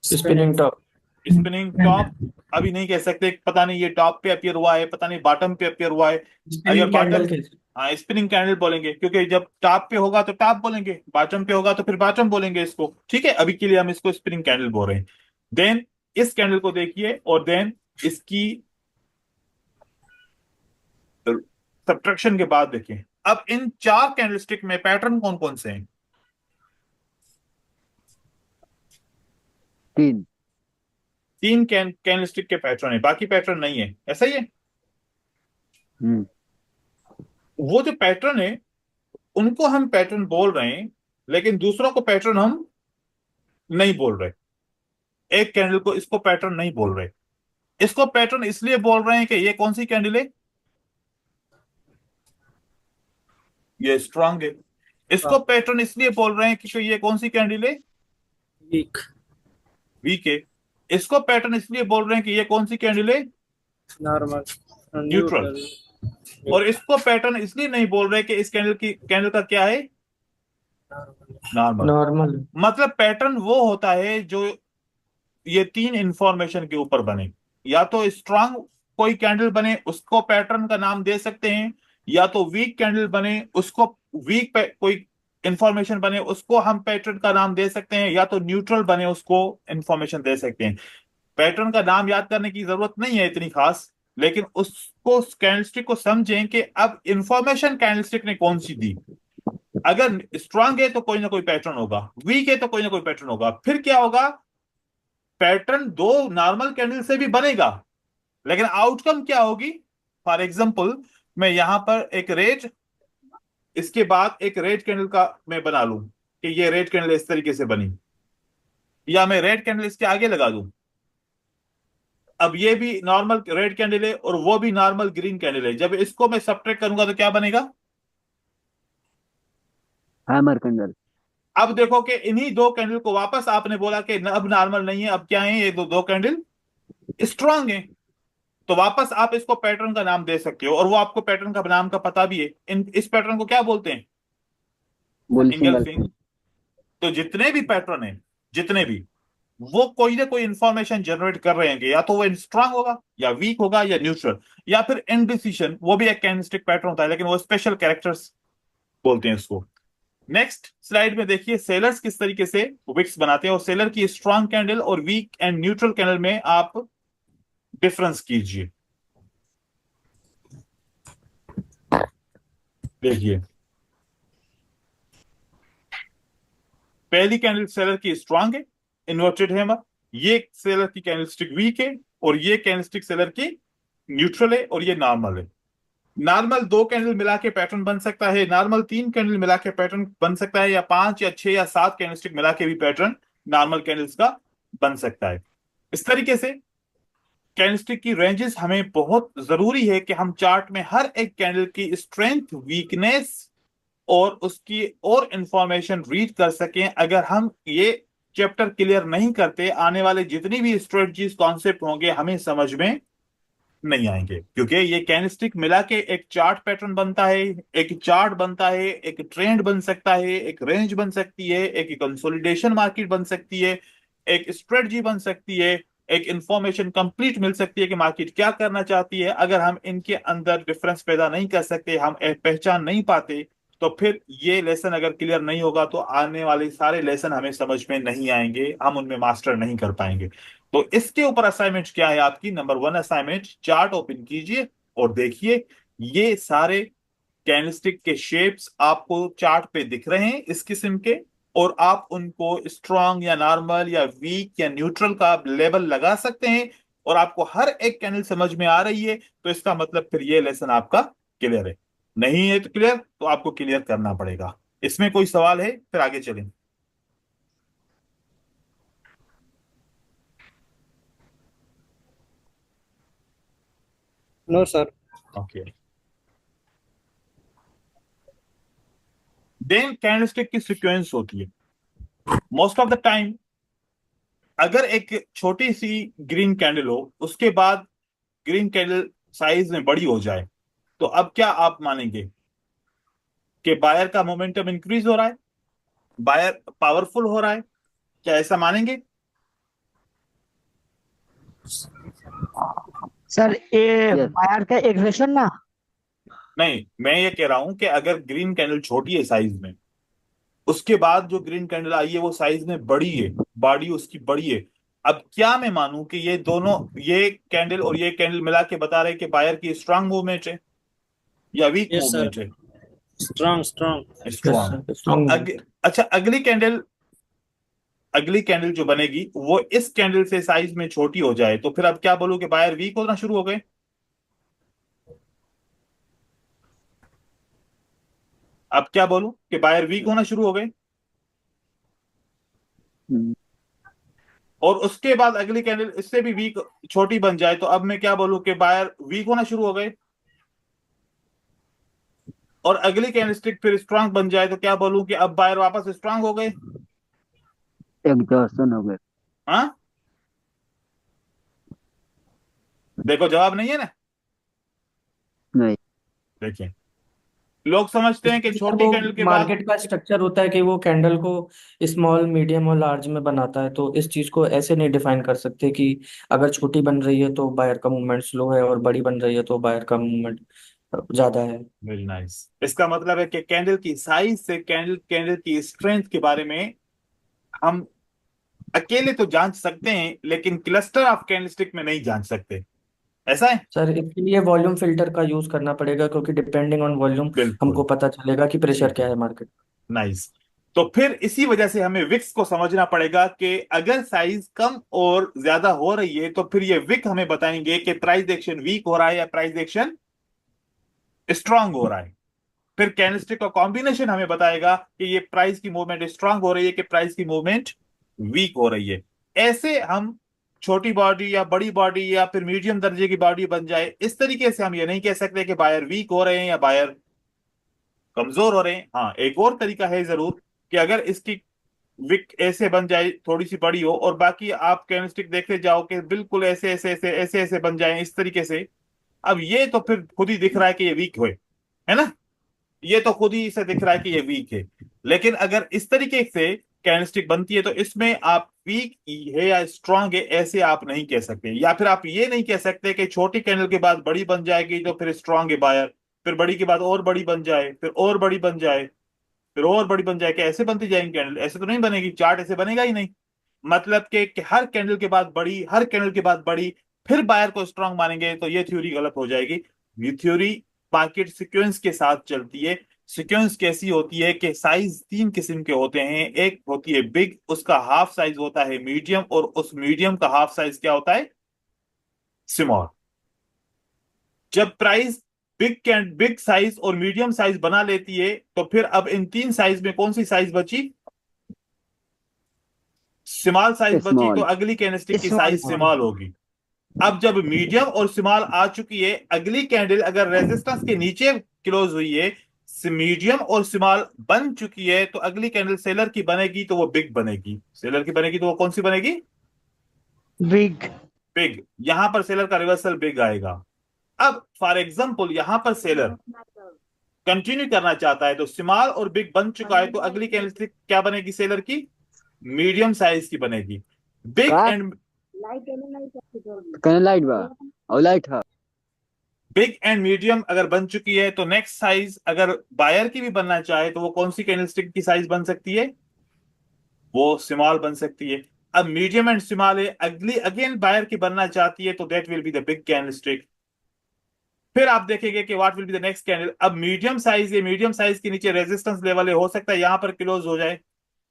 Spinning top. Spinning top. अभी नहीं कह सकते, पता नहीं ये टॉप पे अपियर हुआ है, पता नहीं बॉटम पे अपियर हुआ है। अगर स्पिनिंग बॉटम, कैंडल के हाँ स्पिनिंग कैंडल बोलेंगे, क्योंकि जब टॉप पे होगा तो टॉप बोलेंगे, बॉटम पे होगा तो फिर बॉटम बोलेंगे इसको। ठीक है, अभी के लिए हम इसको स्पिनिंग कैंडल बोल रहे हैं। देन इस कैंडल को देखिए, और देन इसकी सब्ट्रैक्शन के बाद देखें। अब इन चार कैंडलस्टिक में पैटर्न कौन कौन से हैं? तीन। तीन कैंडलस्टिक के पैटर्न है, बाकी पैटर्न नहीं है, ऐसा ही है। हम्म। वो जो पैटर्न है उनको हम पैटर्न बोल रहे हैं, लेकिन दूसरों को पैटर्न हम नहीं बोल रहे। एक कैंडल को, इसको पैटर्न नहीं बोल रहे, इसको पैटर्न इसलिए बोल रहे हैं कि ये कौन सी कैंडल है? ये स्ट्रांग है। इसको पैटर्न इसलिए बोल रहे हैं क्योंकि ये कौन सी कैंडल है? weak, वीक है। इसको पैटर्न इसलिए बोल रहे हैं कि ये कौन सी कैंडल है, normal, न्यूट्रल। neutral, और इसको पैटर्न इसलिए नहीं बोल रहे कि इस कैंडल का क्या है, normal. नॉर्मल। normal, मतलब पैटर्न वो होता है जो ये तीन इंफॉर्मेशन के ऊपर बने, या तो स्ट्रांग कोई कैंडल बने उसको पैटर्न का नाम दे सकते हैं, या तो वीक कैंडल बने उसको वीक कोई इंफॉर्मेशन बने उसको हम पैटर्न का नाम दे सकते हैं, या तो न्यूट्रल बने उसको इंफॉर्मेशन दे सकते हैं। पैटर्न का नाम याद करने की जरूरत नहीं है इतनी खास, लेकिन उसको कैंडलस्टिक को समझें कि अब इंफॉर्मेशन कैंडलस्टिक ने कौन सी दी। अगर स्ट्रांग है तो कोई ना कोई पैटर्न होगा, वीक है तो कोई ना कोई पैटर्न होगा, फिर क्या होगा, पैटर्न दो नॉर्मल कैंडल से भी बनेगा, लेकिन आउटकम क्या होगी। फॉर एग्जाम्पल, मैं यहां पर एक रेड, इसके बाद एक रेड कैंडल का मैं बना लूं कि ये रेड कैंडल इस तरीके से बनी, या मैं रेड कैंडल इसके आगे लगा दूं। अब ये भी नॉर्मल रेड कैंडल है और वो भी नॉर्मल ग्रीन कैंडल है, जब इसको मैं सब्ट्रैक्ट करूंगा तो क्या बनेगा। Hammer candle. अब देखो कि इन्हीं दो कैंडल को वापस आपने बोला कि अब नॉर्मल नहीं है, अब क्या है, ये दो दो कैंडल स्ट्रांग है, तो वापस आप इसको पैटर्न का नाम दे सकते हो, और वो आपको पैटर्न का नाम का पता भी है। इस पैटर्न को क्या बोलते हैं, बुल सिंगल। इंगल्फिंग। तो जितने भी पैटर्न है, जितने भी, वो कोई ना कोई इंफॉर्मेशन जनरेट कर रहे हैं, या तो वो स्ट्रांग होगा या वीक होगा या न्यूट्रल, या फिर इनडिसिशन, वो भी एक कैंडलस्टिक पैटर्न होता है, लेकिन वो स्पेशल कैरेक्टर्स बोलते हैं इसको। नेक्स्ट स्लाइड में देखिए सेलर्स किस तरीके से विक्स बनाते हैं, और सेलर की स्ट्रांग कैंडल और वीक एंड न्यूट्रल कैंडल में आप डिफरेंस कीजिए। देखिए पहली कैंडल सेलर की स्ट्रांग है, इन्वर्टेड हैमर। ये सेलर की कैंडलस्टिक वीक है, और ये कैंडलस्टिक सेलर की न्यूट्रल है, और ये नॉर्मल है। नॉर्मल दो कैंडल मिला के पैटर्न बन सकता है, नॉर्मल तीन कैंडल मिला के पैटर्न बन सकता है, या पांच या छह या सात कैंडलस्टिक मिला के भी पैटर्न नॉर्मल कैंडल्स का बन सकता है। इस तरीके से कैंडलस्टिक की रेंजेस हमें बहुत जरूरी है कि हम चार्ट में हर एक कैंडल की स्ट्रेंथ, वीकनेस और उसकी और इंफॉर्मेशन रीड कर सकें। अगर हम ये चैप्टर क्लियर नहीं करते, आने वाले जितनी भी स्ट्रेटजीज कॉन्सेप्ट होंगे हमें समझ में नहीं आएंगे, क्योंकि ये कैंडलस्टिक मिला के एक चार्ट पैटर्न बनता है, एक चार्ट बनता है, एक ट्रेंड बन सकता है, एक रेंज बन सकती है, एक कंसोलिडेशन मार्केट बन सकती है, एक स्ट्रेटजी बन सकती है, एक इंफॉर्मेशन कंप्लीट मिल सकती है कि मार्केट क्या करना चाहती है। अगर हम इनके अंदर डिफरेंस पैदा नहीं कर सकते, हम एक पहचान नहीं पाते, तो फिर ये लेसन अगर क्लियर नहीं होगा तो आने वाले सारे लेसन हमें समझ में नहीं आएंगे, हम उनमें मास्टर नहीं कर पाएंगे। तो इसके ऊपर असाइनमेंट क्या है आपकी, number one assignment, chart open कीजिए और देखिए ये सारे कैंडलस्टिक के शेप्स आपको चार्ट पे दिख रहे हैं इस किस्म के, और आप उनको स्ट्रांग या नॉर्मल या वीक या न्यूट्रल का लेबल लगा सकते हैं, और आपको हर एक कैंडल समझ में आ रही है, तो इसका मतलब फिर ये लेसन आपका क्लियर है। नहीं है तो क्लियर, तो आपको क्लियर करना पड़ेगा। इसमें कोई सवाल है, फिर आगे चलें। No, sir. Okay, then candlestick की सीक्वेंस होती है मोस्ट ऑफ द टाइम। अगर एक छोटी सी ग्रीन कैंडल हो, उसके बाद ग्रीन कैंडल साइज में बड़ी हो जाए, तो अब क्या आप मानेंगे कि बायर का मोमेंटम इंक्रीज हो रहा है, बायर पावरफुल हो रहा है, क्या ऐसा मानेंगे। सर ये Yes. बायर का एग्रेशन ना। नहीं, मैं ये कह रहा हूं कि अगर ग्रीन कैंडल छोटी है साइज में, उसके बाद जो ग्रीन कैंडल आई है वो साइज में बड़ी है, बॉडी उसकी बड़ी है, अब क्या मैं मानूं कि ये दोनों, ये कैंडल और ये कैंडल मिला के बता रहे हैं कि बायर की स्ट्रांग मूवमेंट है या वीक Yes, sir. मूवमेंट है। Strong, strong. yes strong. sir, तो strong, अच्छा, अगली कैंडल जो बनेगी वो इस कैंडल से साइज में छोटी हो जाए, तो फिर अब क्या बोलूं कि बायर वीक होना शुरू हो गए। अब क्या बोलूं कि बायर वीक होना शुरू हो गए, हम्म, और उसके बाद अगली कैंडल इससे भी वीक छोटी बन जाए, तो अब मैं क्या बोलूं कि बायर वीक होना शुरू हो गए, और अगली कैंडलस्टिक फिर स्ट्रांग बन जाए तो क्या बोलूं कि अब बायर वापस स्ट्रांग हो गए। एग्जॉस्टन हो गए। हाँ, देखो जवाब नहीं है ना। नहीं। देखिए, लोग समझते हैं कि इसलिए छोटी वो कैंडल के बाद, मार्केट का स्ट्रक्चर होता है कि वो कैंडल को स्मॉल मीडियम और लार्ज में बनाता है, तो इस चीज को ऐसे नहीं डिफाइन कर सकते कि अगर छोटी बन रही है तो बायर का मूवमेंट स्लो है और बड़ी बन रही है तो बायर का मूवमेंट ज्यादा है। Very nice. इसका मतलब है कि कैंडल की साइज से कैंडल कैंडल की स्ट्रेंथ के बारे में हम अकेले तो जांच सकते हैं, लेकिन क्लस्टर ऑफ कैंडलस्टिक में नहीं जांच सकते। ऐसा है। सर इसके लिए वॉल्यूम फिल्टर का यूज करना पड़ेगा, क्योंकि डिपेंडिंग ऑन वॉल्यूम हमको बिल्कुल। पता चलेगा कि प्रेशर ठीक क्या है। है मार्केट। नाइस। तो फिर इसी वजह से हमें विक्स को समझना पड़ेगा कि अगर साइज कम और ज्यादा हो रही है तो फिर ये विक हमें बताएंगे कि प्राइस एक्शन वीक हो रहा है या प्राइस एक्शन स्ट्रांग हो रहा है। फिर कैंडलस्टिक का कॉम्बिनेशन हमें बताएगा कि ये प्राइस की मूवमेंट स्ट्रांग हो रही है कि प्राइस की मूवमेंट वीक हो रही है। ऐसे हम छोटी बॉडी या बड़ी बॉडी या फिर मीडियम दर्जे की बॉडी बन जाए, इस तरीके से हम ये नहीं कह सकते कि बायर वीक हो रहे हैं या बायर कमजोर हो रहे हैं। हाँ, एक और तरीका है जरूर कि अगर इसकी विक ऐसे बन जाए, थोड़ी सी बड़ी हो, और बाकी आप कैंडलस्टिक देखते जाओ कि बिल्कुल ऐसे ऐसे ऐसे ऐसे ऐसे बन जाए इस तरीके से। अब ये तो फिर खुद ही दिख रहा है कि ये वीक हुए, है ना। ये तो खुद ही से दिख रहा है कि ये वीक है। लेकिन अगर इस तरीके से कैंडलस्टिक बनती है तो इसमें आप वीक है या स्ट्रांग है ऐसे आप नहीं कह सकते। या फिर आप ये नहीं कह सकते कि छोटी कैंडल के बाद बड़ी बन जाएगी तो फिर स्ट्रांग है बायर, फिर बड़ी के बाद और बड़ी बन जाए, फिर और बड़ी बन जाए, फिर और बड़ी बन जाए। कि ऐसे बनती जाएंगी कैंडल? ऐसे तो नहीं बनेगी, चार्ट ऐसे बनेगा ही नहीं। मतलब कि हर कैंडल के बाद बड़ी, हर कैंडल के बाद बड़ी, फिर बायर को स्ट्रांग मानेंगे, तो ये थ्योरी गलत हो जाएगी। ये थ्योरी मार्केट सीक्वेंस के साथ चलती है। सीक्वेंस कैसी होती है कि साइज तीन किस्म के होते हैं। एक होती है बिग, उसका हाफ साइज होता है मीडियम, और उस मीडियम का हाफ साइज क्या होता है? स्मॉल। जब प्राइस बिग कैंड बिग साइज और मीडियम साइज बना लेती है तो फिर अब इन तीन साइज में कौन सी साइज बची? स्मॉल साइज बची। तो स्मॉल। अगली कैंडलस्टिक की स्मॉल। साइज स्मॉल होगी। अब जब मीडियम और स्मॉल आ चुकी है, अगली कैंडल अगर रेजिस्टेंस के नीचे क्लोज हुई है, मीडियम और स्मॉल बन चुकी है, तो अगली कैंडल सेलर की बनेगी तो वो बिग बनेगी। सेलर की बनेगी तो वो कौन सी बनेगी? बिग। बिग। यहां पर सेलर का रिवर्सल बिग आएगा। अब फॉर एग्जाम्पल यहां पर सेलर कंटिन्यू करना चाहता है तो स्मॉल और बिग बन चुका है, तो अगली कैंडल क्या बनेगी सेलर की? मीडियम साइज की बनेगी। बिग का एंड कने लाइट बा और लाइट है। बिग एंड मीडियम अगर बन चुकी है तो नेक्स्ट साइज अगर बायर की भी बनना चाहे तो वो कौन सी कैंडलस्टिक की साइज बन सकती है? वो स्मॉल बन सकती है। अब मीडियम एंड स्मॉल है, अगली अगेन बायर की बनना चाहती है तो that will be the big candlestick. फिर आप देखेंगे कि what will be the next candle. अब मीडियम साइज है, मीडियम साइज के नीचे रेजिस्टेंस लेवल है, हो सकता है यहां पर क्लोज हो जाए,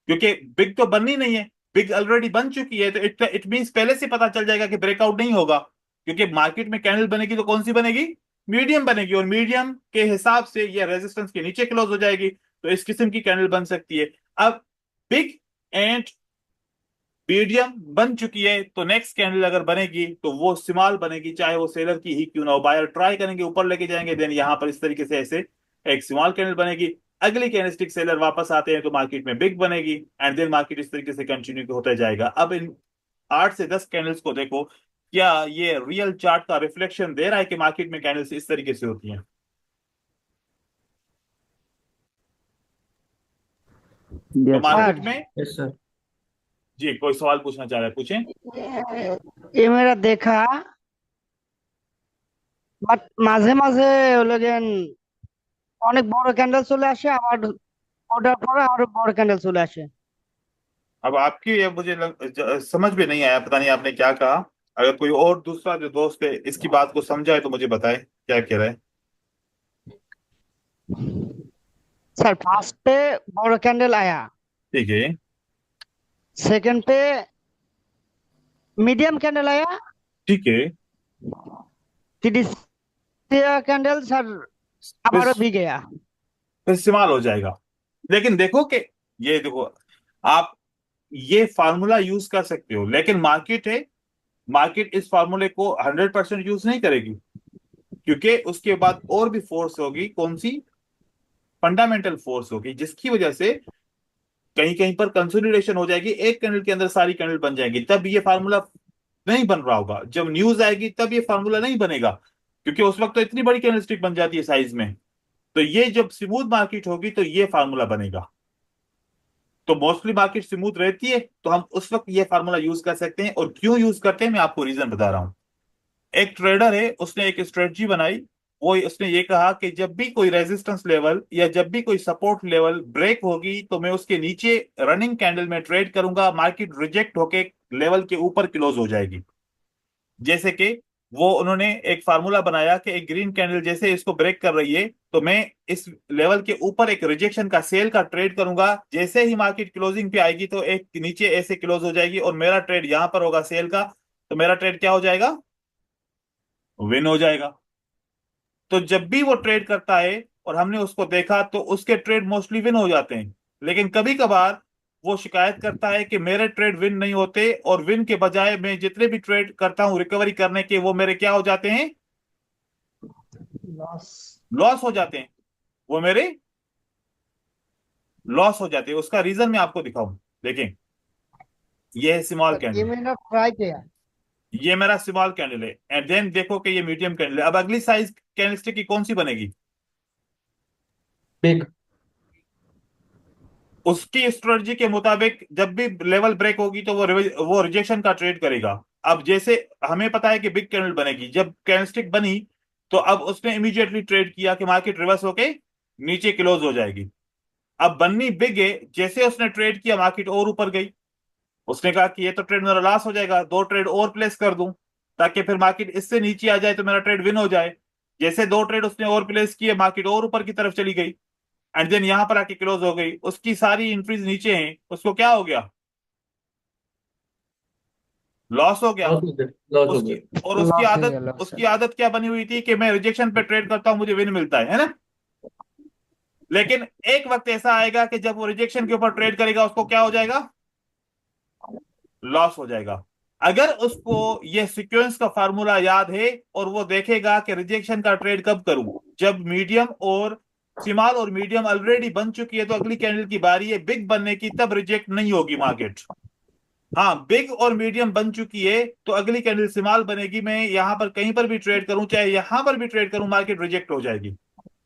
क्योंकि बिग तो बननी नहीं है, बिग ऑलरेडी बन चुकी है। तो इट मींस पहले से पता चल जाएगा कि ब्रेकआउट नहीं होगा, क्योंकि मार्केट में कैंडल बनेगी तो कौन सी बनेगी? मीडियम बनेगी, और मीडियम के हिसाब से ये रेजिस्टेंस के नीचे क्लोज हो जाएगी, तो इस किस्म की कैंडल बन सकती है। अब बिग एंड मीडियम बन चुकी है तो नेक्स्ट कैंडल अगर बनेगी तो वो स्मॉल बनेगी, चाहे वो सेलर की ही क्यों ना हो। बायर ट्राई करेंगे, ऊपर लेके जाएंगे, देन यहां पर इस तरीके से ऐसे एक स्मॉल कैंडल बनेगी। अगली कैंडलस्टिक सेलर वापस आते हैं तो मार्केट में बिग बनेगी, एंड देन मार्केट इस तरीके से कंटिन्यू होता जाएगा। अब इन 8 से 10 कैंडल्स को देखो, क्या ये रियल चार्ट का रिफ्लेक्शन दे रहा है कि मार्केट में कैंडल्स इस तरीके से होती हैं? तो यस सर। मार्केट सर, में, यस सर। जी कोई सवाल पूछना चाह रहा है, पूछें। ये मेरा देखा, বাট মাঝে মাঝে হলো গেন অনেক বড় ক্যান্ডেল চলে আসে, আবার ওটার পরে আরো বড় ক্যান্ডেল চলে আসে। अब आपकी ये मुझे समझ में नहीं आया, पता नहीं आपने क्या कहा। अगर कोई और दूसरा जो दोस्त है इसकी बात को समझाए तो मुझे बताए क्या कह रहा है। স্যার, ফার্স্টে বড় ক্যান্ডেল আয়া, ठीक है। সেকেন্ড पे মিডিয়াম ক্যান্ডেল আয়া, ठीक है। তিরিশিয়া ক্যান্ডেল স্যার फिर আবারও भी गया। फिर इस्तेमाल हो जाएगा। लेकिन देखो कि ये देखो, आप ये फार्मूला यूज कर सकते हो, लेकिन मार्केट है, मार्केट इस फार्मूले को 100% यूज नहीं करेगी, क्योंकि उसके बाद और भी फोर्स होगी। कौन सी? फंडामेंटल फोर्स होगी, जिसकी वजह से कहीं कहीं पर कंसोलिडेशन हो जाएगी, एक कैंडल के अंदर सारी कैंडल बन जाएंगी, तब ये फार्मूला नहीं बन रहा होगा। जब न्यूज आएगी तब ये फार्मूला नहीं बनेगा, क्योंकि उस वक्त तो इतनी बड़ी कैंडलस्टिक बन जाती है साइज में। तो ये जब स्मूथ मार्केट होगी तो ये फार्मूला बनेगा। तो मोस्टली मार्केट स्मूथ रहती है तो हम उस वक्त ये फार्मूला यूज कर सकते हैं। और क्यों यूज करते हैं मैं आपको रीजन बता रहा हूं। एक ट्रेडर है, उसने एक स्ट्रेटजी बनाई। वो उसने ये कहा कि जब भी कोई रेजिस्टेंस लेवल या जब भी कोई सपोर्ट लेवल ब्रेक होगी तो मैं उसके नीचे रनिंग कैंडल में ट्रेड करूंगा, मार्केट रिजेक्ट होके लेवल के ऊपर क्लोज हो जाएगी। जैसे कि वो उन्होंने एक फार्मूला बनाया कि एक ग्रीन कैंडल जैसे इसको ब्रेक कर रही है तो मैं इस लेवल के ऊपर एक रिजेक्शन का सेल का ट्रेड करूंगा, जैसे ही मार्केट क्लोजिंग पे आएगी तो एक नीचे ऐसे क्लोज हो जाएगी और मेरा ट्रेड यहां पर होगा सेल का, तो मेरा ट्रेड क्या हो जाएगा, विन हो जाएगा। तो जब भी वो ट्रेड करता है और हमने उसको देखा तो उसके ट्रेड मोस्टली विन हो जाते हैं। लेकिन कभी कभार वो शिकायत करता है कि मेरे ट्रेड विन नहीं होते, और विन के बजाय मैं जितने भी ट्रेड करता हूं रिकवरी करने के, वो मेरे क्या हो जाते हैं, लॉस। लॉस हो जाते हैं। वो मेरे लॉस हो जाते हैं। उसका रीजन मैं आपको दिखाऊं। देखें, ये है स्मॉल सर ये कैंडल, मैंने ट्राई किया। ये मेरा स्मॉल कैंडल है। एंड देन देखो कि ये मीडियम कैंडल है। अब अगली साइज कैंडलस्टिक की कौन सी बनेगी, बिग। उसकी स्ट्रेटजी के मुताबिक जब भी लेवल ब्रेक होगी तो वो रिजेक्शन का ट्रेड करेगा। अब जैसे हमें पता है कि बिग कैंडल बनेगी, जब कैंडलस्टिक बनी तो अब उसने इमीडिएटली ट्रेड किया कि मार्केट रिवर्स होके नीचे क्लोज हो जाएगी। अब बननी बिग है, जैसे उसने ट्रेड किया मार्केट और ऊपर गई। उसने कहा कि ये तो ट्रेड मेरा लॉस हो जाएगा, दो ट्रेड और प्लेस कर दूं ताकि फिर मार्केट इससे नीचे आ जाए तो मेरा ट्रेड विन हो जाए। जैसे दो ट्रेड उसने और प्लेस किए, मार्केट और ऊपर की तरफ चली गई एंड देन यहां पर आके क्लोज हो गई। उसकी सारी एंट्रीज नीचे हैं, उसको क्या हो गया, लॉस हो गया। लॉस हो गया, लॉस हो उसकी गया। और लॉस हो गया, लॉस उसकी आदत क्या बनी हुई थी कि मैं रिजेक्शन पे ट्रेड करता हूं, मुझे विन मिलता है ना। लेकिन एक वक्त ऐसा आएगा कि जब वो रिजेक्शन के ऊपर ट्रेड करेगा उसको क्या हो जाएगा, लॉस हो जाएगा। अगर उसको ये सीक्वेंस का फार्मूला याद है और वो देखेगा कि रिजेक्शन का ट्रेड कब करूं, जब मीडियम और स्मॉल और मीडियम ऑलरेडी बन चुकी है तो अगली कैंडल की बारी है बिग बनने की, तब रिजेक्ट नहीं होगी मार्केट। हाँ, बिग और मीडियम बन चुकी है तो अगली कैंडल स्मॉल बनेगी, मैं यहां पर कहीं पर भी ट्रेड करूं, चाहे यहां पर भी ट्रेड करूं, मार्केट रिजेक्ट हो जाएगी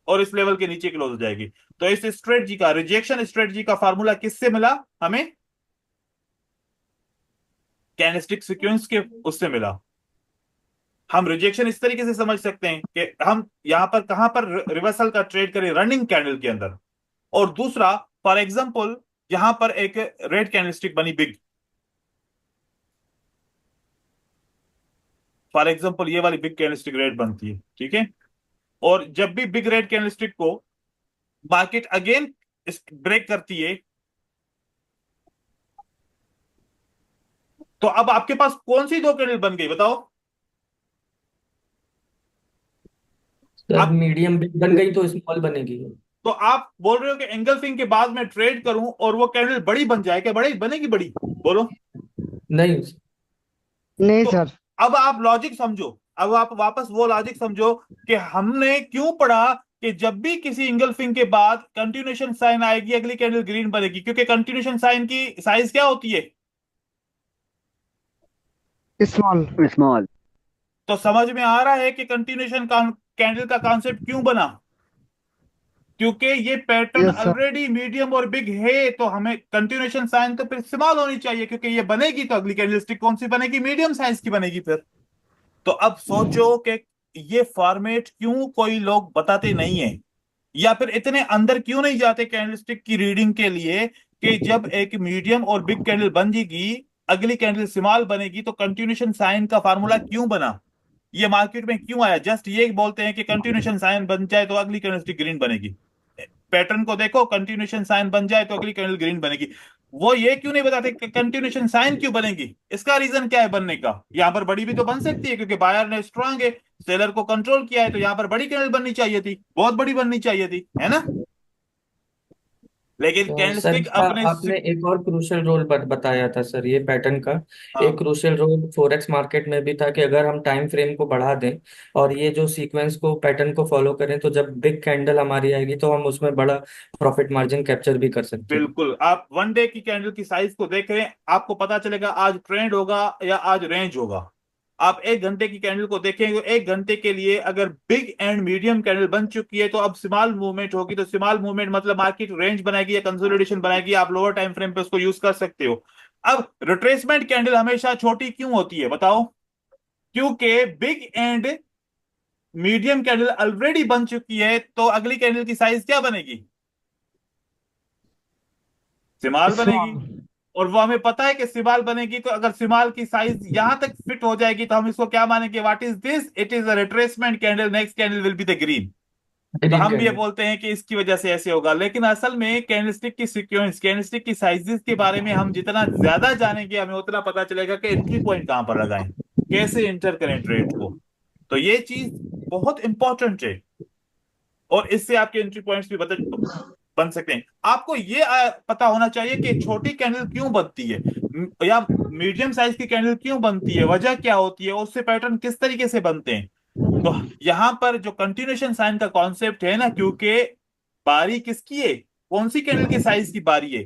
और इस लेवल के नीचे क्लोज हो जाएगी। तो इस स्ट्रेटजी का, रिजेक्शन स्ट्रेटजी का फार्मूला किससे मिला हमें, कैंडलस्टिक सीक्वेंस के उससे मिला। हम रिजेक्शन इस तरीके से समझ सकते हैं कि हम यहां पर कहां पर रिवर्सल का ट्रेड करें, रनिंग कैंडल के अंदर। और दूसरा, फॉर एग्जांपल यहां पर एक रेड कैंडलस्टिक बनी बिग, फॉर एग्जांपल ये वाली बिग कैंडलस्टिक रेड बनती है, ठीक है। और जब भी बिग रेड कैंडलस्टिक को मार्केट अगेन ब्रेक करती है तो अब आपके पास कौन सी दो कैंडल बन गई बताओ। जब आप मीडियम बिग बन गई तो स्मॉल बनेगी। तो आप बोल रहे हो कि एंगल्फिंग के बाद में ट्रेड करूं और वो कैंडल बड़ी बन जाए, क्या बड़ी बनेगी, बड़ी बोलो। नहीं। नहीं तो सर। अब आप लॉजिक समझो, अब आप वापस वो लॉजिक समझो कि हमने क्यों पढ़ा कि जब भी किसी इंगल्फिंग के बाद कंटिन्यूएशन साइन आएगी अगली कैंडल ग्रीन बनेगी, क्योंकि कंटिन्यूएशन साइन की साइज क्या होती है, स्मॉल। स्मॉल। तो समझ में आ रहा है कि कंटिन्यूएशन कैंडल का कॉन्सेप्ट क्यों बना, क्योंकि ये pattern yes sir. Already medium और बिग है तो हमें कंटिन्यूएशन साइन तो फिर इस्तेमाल होनी चाहिए, क्योंकि ये बनेगी तो अगली कैंडलस्टिक कौन सी बनेगी, मीडियम साइज की बनेगी फिर। तो अब सोचो कि ये फॉर्मेट क्यों कोई लोग बताते नहीं है, या फिर इतने अंदर क्यों नहीं जाते कैंडलस्टिक की रीडिंग के लिए कि जब एक मीडियम और बिग कैंडल बन जाएगी अगली कैंडल स्मॉल बनेगी तो कंटिन्यूएशन साइन का फार्मूला क्यों बना, ये मार्केट में क्यों आया। जस्ट ये बोलते हैं कि कंटिन्यूएशन साइन बन जाए तो अगली कैंडलस्टिक ग्रीन बनेगी। पैटर्न को देखो, कंटिन्यूएशन साइन बन जाए तो अगली कैंडल ग्रीन बनेगी। वो ये क्यों नहीं बताते कंटिन्यूएशन साइन क्यों बनेगी, इसका रीजन क्या है बनने का। यहां पर बड़ी भी तो बन सकती है क्योंकि बायर ने स्ट्रांग है, सेलर को कंट्रोल किया है, तो यहां पर बड़ी कैंडल बननी चाहिए थी, बहुत बड़ी बननी चाहिए थी, है ना। लेकिन तो सर कैंडलस्टिक इसका अपने आपने एक और क्रूशियल रोल बताया था सर, ये पैटर्न का एक हाँ क्रूशियल रोल फॉरेक्स मार्केट में भी था कि अगर हम टाइम फ्रेम को बढ़ा दें और ये जो सीक्वेंस को पैटर्न को फॉलो करें तो जब बिग कैंडल हमारी आएगी तो हम उसमें बड़ा प्रॉफिट मार्जिन कैप्चर भी कर सकते हैं। बिल्कुल। आप वन डे की कैंडल की साइज को देख रहे हैं, आपको पता चलेगा आज ट्रेंड होगा या आज रेंज होगा। आप एक घंटे की कैंडल को देखेंगे तो एक घंटे के लिए अगर बिग एंड मीडियम कैंडल बन चुकी है तो अब स्मॉल मूवमेंट होगी, तो स्मॉल मूवमेंट मतलब मार्केट रेंज बनाएगी या कंसोलिडेशन बनाएगी, आप लोअर टाइम फ्रेम पे उसको यूज कर सकते हो। अब रिट्रेसमेंट कैंडल हमेशा छोटी क्यों होती है बताओ? क्योंकि big and medium candle already बन चुकी है, तो अगली कैंडल की साइज क्या बनेगी? स्मॉल बनेगी। स्मॉल। और वो हमें पता है कि सिमाल बनेगी, तो अगर सिमाल की साइज यहां तक फिट हो जाएगी तो हम इसको क्या मानेंगे? What is this? It is a retracement candle, next candle will be the green. तो ग्रीन हम भी ये कैंडल। बोलते हैं कि इसकी वजह से ऐसे होगा, लेकिन असल में कैंडलस्टिक की सीक्वेंस, कैंडलस्टिक की साइजेस के बारे में हम जितना ज्यादा जानेंगे हमें उतना पता चलेगा कि एंट्री पॉइंट कहां पर लगाएं, कैसे एंटर करें ट्रेड को। तो ये चीज बहुत इंपॉर्टेंट है, और इससे आपके एंट्री पॉइंट्स भी बन सकते हैं। आपको ये पता होना चाहिए कि छोटी कैंडल क्यों बनती है, या मीडियम साइज की कैंडल क्यों बनती है, वजह क्या होती है, उससे पैटर्न किस तरीके से बनते हैं। तो यहां पर जो कंटिन्यूएशन साइन का कॉन्सेप्ट है ना, क्योंकि बारी किसकी है, कौन सी कैंडल के साइज की बारी है,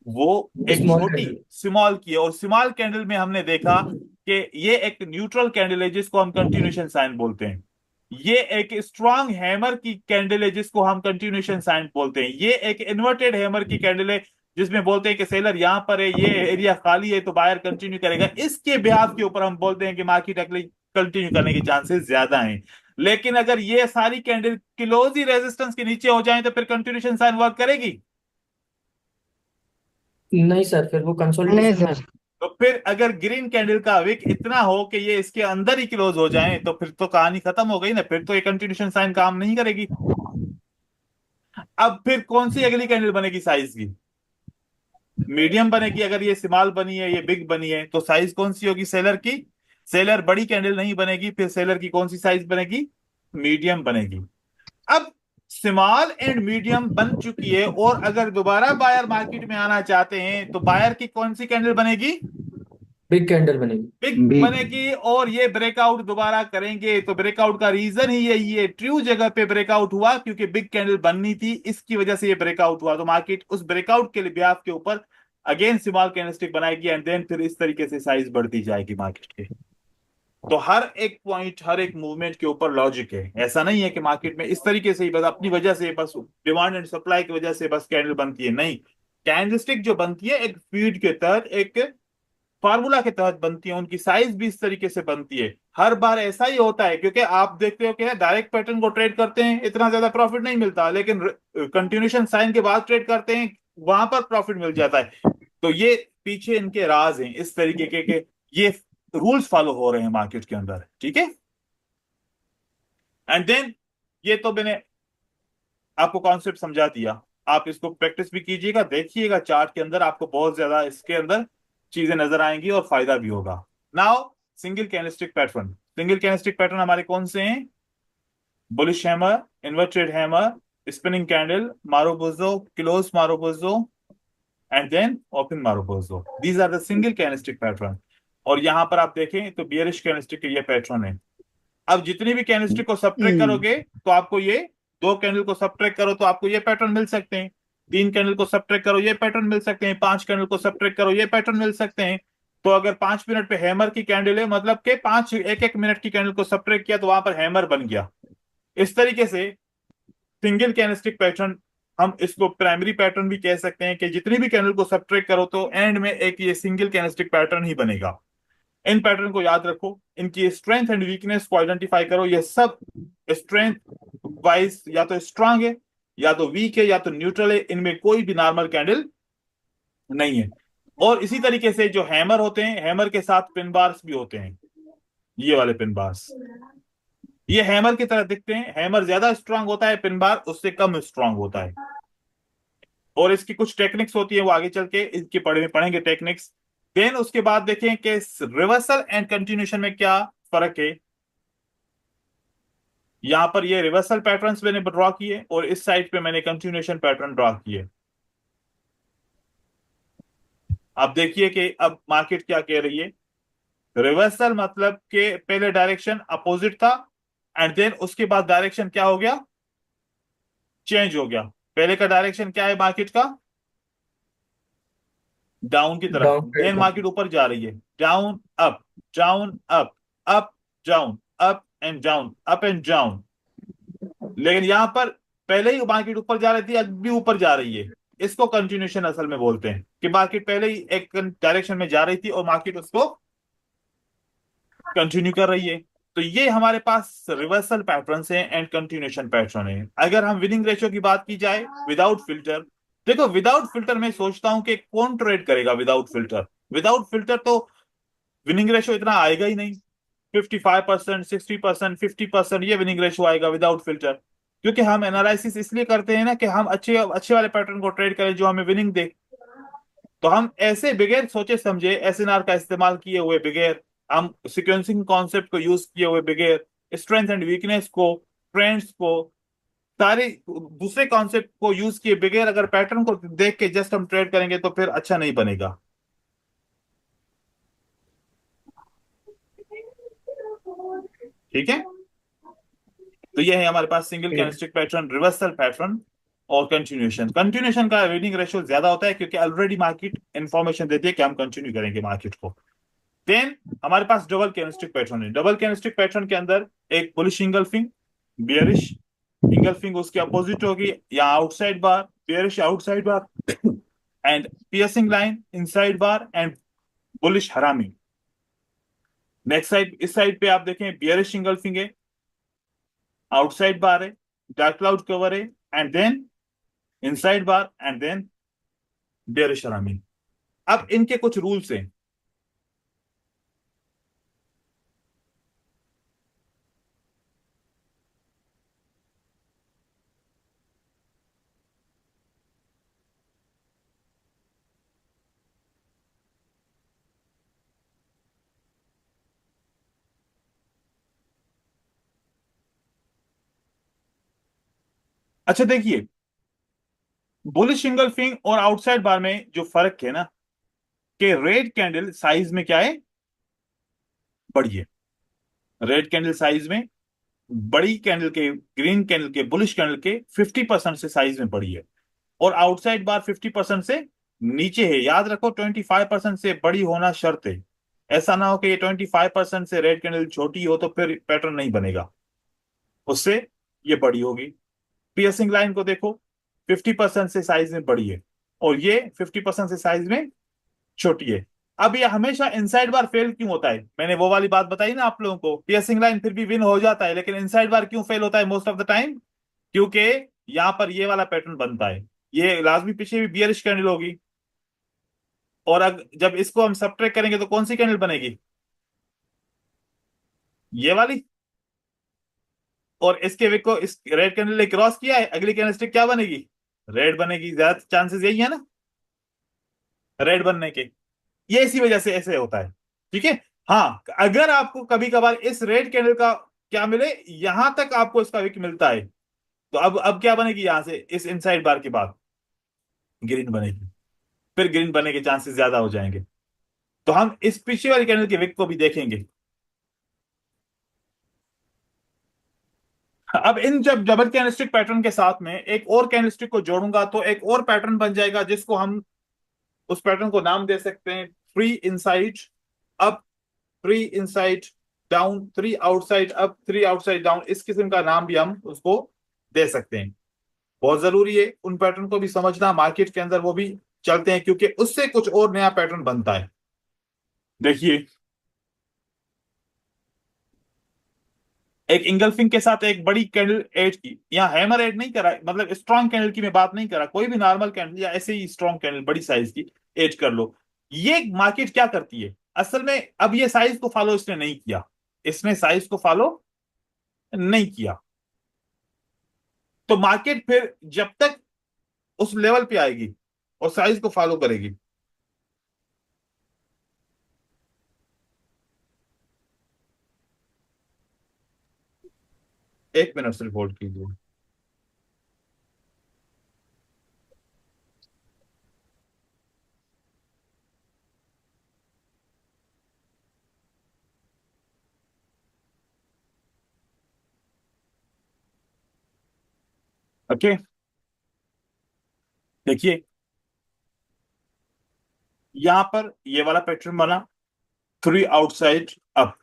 वो एक स्मॉल छोटी कैंडल। स्मॉल की है। और स्मॉल कैंडल में हमने देखा कि ये एक न्यूट्रल कैंडल है जिसको हम कंटिन्यूएशन साइन बोलते हैं। ये एक स्ट्रांग हैमर की कैंडल है जिसको हम कंटिन्यूएशन साइन बोलते हैं। ये एक इन्वर्टेड हैमर की कैंडल है जिसमें बोलते हैं कि सेलर यहां पर है, ये एरिया खाली है, तो बायर कंटिन्यू करेगा। इसके ब्याज के ऊपर हम बोलते हैं कि मार्केट अगली कंटिन्यू करने के चांसेस ज्यादा हैं। लेकिन अगर ये सारी कैंडल क्लोज ही रेजिस्टेंस के नीचे हो जाए तो फिर कंटिन्यूएशन साइन वर्क करेगी? नहीं सर, फिर वो नहीं कंसोलिडेशन में। सर। तो फिर अगर ग्रीन कैंडल का विक इतना हो कि ये इसके अंदर ही क्लोज हो जाए तो फिर तो कहानी खत्म हो गई ना, फिर तो ये कंटिन्यूशन साइन काम नहीं करेगी। अब फिर कौन सी अगली कैंडल बनेगी साइज की? मीडियम बनेगी। अगर ये स्मॉल बनी है, ये बिग बनी है, तो साइज कौन सी होगी सेलर की? सेलर बड़ी कैंडल नहीं बनेगी, फिर सेलर की कौन सी साइज बनेगी? मीडियम बनेगी। अब स्मॉल एंड मीडियम बन चुकी है, और अगर दोबारा बायर मार्केट में आना चाहते हैं तो बायर की कौन सी कैंडल बनेगी? बिग कैंडल बनेगी। Big big. बनेगी। और ये ब्रेकआउट दोबारा करेंगे, तो ब्रेकआउट का रीजन ही यही है, ट्रू जगह पे ब्रेकआउट हुआ क्योंकि बिग कैंडल बननी थी, इसकी वजह से ये ब्रेकआउट हुआ। तो मार्केट उस ब्रेकआउट के लिए ब्याज के ऊपर अगेन स्मॉल कैंडलस्टिक बनाएगी, एंड देन फिर इस तरीके से साइज बढ़ती जाएगी मार्केट के। तो हर एक पॉइंट, हर एक मूवमेंट के ऊपर लॉजिक है। ऐसा नहीं है कि मार्केट में इस तरीके से ही बस अपनी वजह से, बस डिमांड एंड सप्लाई की वजह से बस कैंडल बनती है, नहीं। कैंडलस्टिक जो बनती है एक फीड के तहत, एक फार्मूला के तहत बनती है, उनकी साइज भी इस तरीके से बनती है। हर बार ऐसा ही होता है, क्योंकि आप देखते हो कि डायरेक्ट पैटर्न को ट्रेड करते हैं इतना ज्यादा प्रॉफिट नहीं मिलता, लेकिन कंटिन्यूशन साइन के बाद ट्रेड करते हैं वहां पर प्रॉफिट मिल जाता है। तो ये पीछे इनके राज हैं इस तरीके के ये रूल्स फॉलो हो रहे हैं मार्केट के अंदर, ठीक है। एंड देन ये तो मैंने आपको कॉन्सेप्ट समझा दिया, आप इसको प्रैक्टिस भी कीजिएगा, देखिएगा चार्ट के अंदर आपको बहुत ज्यादा इसके अंदर चीजें नजर आएंगी और फायदा भी होगा। Now single candlestick pattern. Single candlestick pattern हमारे कौन से हैं? Bullish hammer, inverted hammer, spinning candle, marubozu, close marubozu, and then open marubozu. These are the single candlestick pattern. और यहां पर आप देखें तो बियरिश कैंडलस्टिक के ये पैटर्न है। अब जितनी भी कैंडलस्टिक को सब्ट्रैक्ट करोगे तो आपको ये, दो कैंडल को सब्ट्रैक्ट करो तो आपको ये पैटर्न मिल सकते हैं, तीन कैंडल को सब्ट्रैक्ट करो ये पैटर्न मिल सकते हैं, पांच कैंडल को सब्ट्रैक्ट करो ये पैटर्न मिल सकते हैं। तो अगर 5 मिनट पे हैमर की कैंडल है, मतलब के पांच, एक एक मिनट की कैंडल को सब्ट्रैक्ट किया तो वहां पर हैमर बन गया। इस तरीके से सिंगल कैंडलस्टिक पैटर्न, हम इसको प्राइमरी पैटर्न भी कह सकते हैं कि जितनी भी कैंडल को सब्ट्रैक्ट करो तो एंड में एक ये सिंगल कैंडलस्टिक पैटर्न ही बनेगा। इन पैटर्न को याद रखो, इनकी स्ट्रेंथ एंड वीकनेस को आइडेंटिफाई करो। ये सब स्ट्रेंथ वाइज या तो स्ट्रांग है, या तो वीक है, या तो न्यूट्रल है, इनमें कोई भी नॉर्मल कैंडल नहीं है। और इसी तरीके से जो हैमर होते हैं, हैमर के साथ पिन बार्स भी होते हैं, ये वाले पिन बार्स, ये हैमर की तरह दिखते हैं। हैमर ज्यादा स्ट्रांग होता है, पिन बार उससे कम स्ट्रांग होता है। और इसकी कुछ टेक्निक्स होती है, वो आगे चल के इसके पढ़ेंगे टेक्निक्स। देन उसके बाद देखें कि रिवर्सल एंड कंटिन्यूशन में क्या फर्क है। यहाँ पर ये रिवर्सल पैटर्न्स मैंने ड्रॉ किए और इस साइड पे मैंने कंटिन्यूएशन पैटर्न ड्रॉ किए। अब देखिए कि अब मार्केट क्या कह रही है। रिवर्सल मतलब कि पहले डायरेक्शन अपोजिट था एंड देन उसके बाद डायरेक्शन क्या हो गया, चेंज हो गया। पहले का डायरेक्शन क्या है मार्केट का, डाउन की तरफ, डाउन देन मार्केट ऊपर जा रही है, down up, down up, up down, up and down, up and down. लेकिन यहां पर पहले ही मार्केट ऊपर जा रही थी, अब भी ऊपर जा रही है। इसको कंटिन्यूएशन असल में बोलते हैं कि मार्केट पहले ही एक डायरेक्शन में जा रही थी और मार्केट उसको कंटिन्यू कर रही है। तो ये हमारे पास रिवर्सल पैटर्न है एंड कंटिन्यूएशन पैटर्न है। अगर हम विनिंग रेशियो की बात की जाए विदाउट फिल्टर, देखो विदाउट फिल्टर मैं सोचता हूं कि कौन ट्रेड करेगा विदाउट फिल्टर। विदाउट फिल्टर तो विनिंग रेशियो इतना आएगा ही नहीं। 55%, 60%, 50% ये विनिंग रेशियो आएगा विदाउट फिल्टर। क्योंकि हम एनालिसिस इसलिए करते हैं ना कि हम अच्छे अच्छे वाले पैटर्न को ट्रेड करें जो हमें विनिंग दे। तो हम ऐसे बगैर सोचे समझे एसएनआर का इस्तेमाल किए हुए बगैर, हम सीक्वेंसिंग कॉन्सेप्ट को यूज किए हुए बगैर, स्ट्रेंथ एंड वीकनेस को, ट्रेंड्स को, सारे दूसरे कॉन्सेप्ट को यूज किए बगैर अगर पैटर्न को देख के जस्ट हम ट्रेड करेंगे तो फिर अच्छा नहीं बनेगा। ठीक है। तो ये है हमारे पास single candlestick pattern, reversal pattern और कंटिन्यूएशन। कंटिन्यूएशन का विनिंग रेशियो ज्यादा होता है क्योंकि ऑलरेडी मार्केट इंफॉर्मेशन देती है कि हम कंटिन्यू करेंगे मार्केट को। देन हमारे पास डबल कैंडलस्टिक पैटर्न है। डबल कैंडलस्टिक पैटर्न के अंदर एक बुलिश इंगल्फिंग, बियरिश इंगल्फिंग उसके अपोजिट होगी, या outside bar, bearish outside bar and piercing line inside bar and bullish harami. Next side, इस साइड पे आप देखें बियरिश इंगल्फिंग है, आउटसाइड बार है, डार्क क्लाउड कवर है and then inside bar and then bearish harami. अब इनके कुछ रूल्स हैं। अच्छा देखिए, बुलिश इंगल्फिंग और आउटसाइड बार में जो फर्क है ना, कि रेड कैंडल साइज में क्या है, बड़ी है। रेड कैंडल साइज में बड़ी कैंडल के, ग्रीन कैंडल के, बुलिश कैंडल के 50% से साइज में बड़ी है। और आउटसाइड बार 50% से नीचे है। याद रखो 25% से बड़ी होना शर्त है। ऐसा ना हो कि ये 25% से रेड कैंडल छोटी हो तो फिर पैटर्न नहीं बनेगा, उससे ये बड़ी होगी। पियर्सिंग लाइन को देखो, 50% से साइज में बड़ी है और ये 50% से साइज में छोटी है। अब ये हमेशा इनसाइड बार फेल क्यों होता है? मैंने वो वाली बात बताई ना आप लोगों को, पियर्सिंग लाइन फिर भी विन हो जाता है लेकिन इनसाइड बार क्यों फेल होता है मोस्ट ऑफ द टाइम? क्योंकि यहां पर ये वाला पैटर्न बनता है, ये लाजमी पीछे भी बियरिश कैंडल होगी। और जब इसको हम सबट्रैक्ट करेंगे तो कौन सी कैंडल बनेगी? ये वाली। और इसके विक को इस रेड कैंडल ने क्रॉस किया है, अगली कैंडलस्टिक क्या बनेगी? रेड बनेगी। ज्यादा चांसेस यही है ना रेड बनने के। ये इसी वजह से ऐसे होता है। ठीक है। हाँ, अगर आपको कभी कभार इस रेड कैंडल का क्या मिले, यहां तक आपको इसका विक मिलता है, तो अब क्या बनेगी? यहां से इस इनसाइड बार के बाद ग्रीन बनेगी। फिर ग्रीन बनने के चांसेस ज्यादा हो जाएंगे। तो हम इस पीछे वाली कैंडल के विक को भी देखेंगे। अब इन जब डबल कैंडलस्टिक पैटर्न के साथ में एक और कैंडलस्टिक को जोड़ूंगा तो एक और पैटर्न बन जाएगा, जिसको हम उस पैटर्न को नाम दे सकते हैं three inside up, three inside down, three outside up, three outside down. इस किस्म का नाम भी हम उसको दे सकते हैं। बहुत जरूरी है उन पैटर्न को भी समझना, मार्केट के अंदर वो भी चलते हैं क्योंकि उससे कुछ और नया पैटर्न बनता है। देखिए, एक इंगल्फिंग के साथ एक बड़ी कैंडल ऐड की, यहाँ हैमर ऐड नहीं करा, मतलब स्ट्रॉन्ग कैंडल की मैं बात नहीं करा, कोई भी नॉर्मल कैंडल या ऐसे ही स्ट्रॉन्ग कैंडल बड़ी साइज की ऐड कर लो। ये मार्केट क्या करती है असल में? अब ये साइज को फॉलो इसने नहीं किया, इसने साइज को फॉलो नहीं किया। तो मार्केट फिर जब तक उस लेवल पे आएगी और साइज को फॉलो करेगी, एक मिनट सिर्फ होल्ड कीजिए। ओके, देखिए यहां पर ये वाला पैटर्न बना, 3 outside up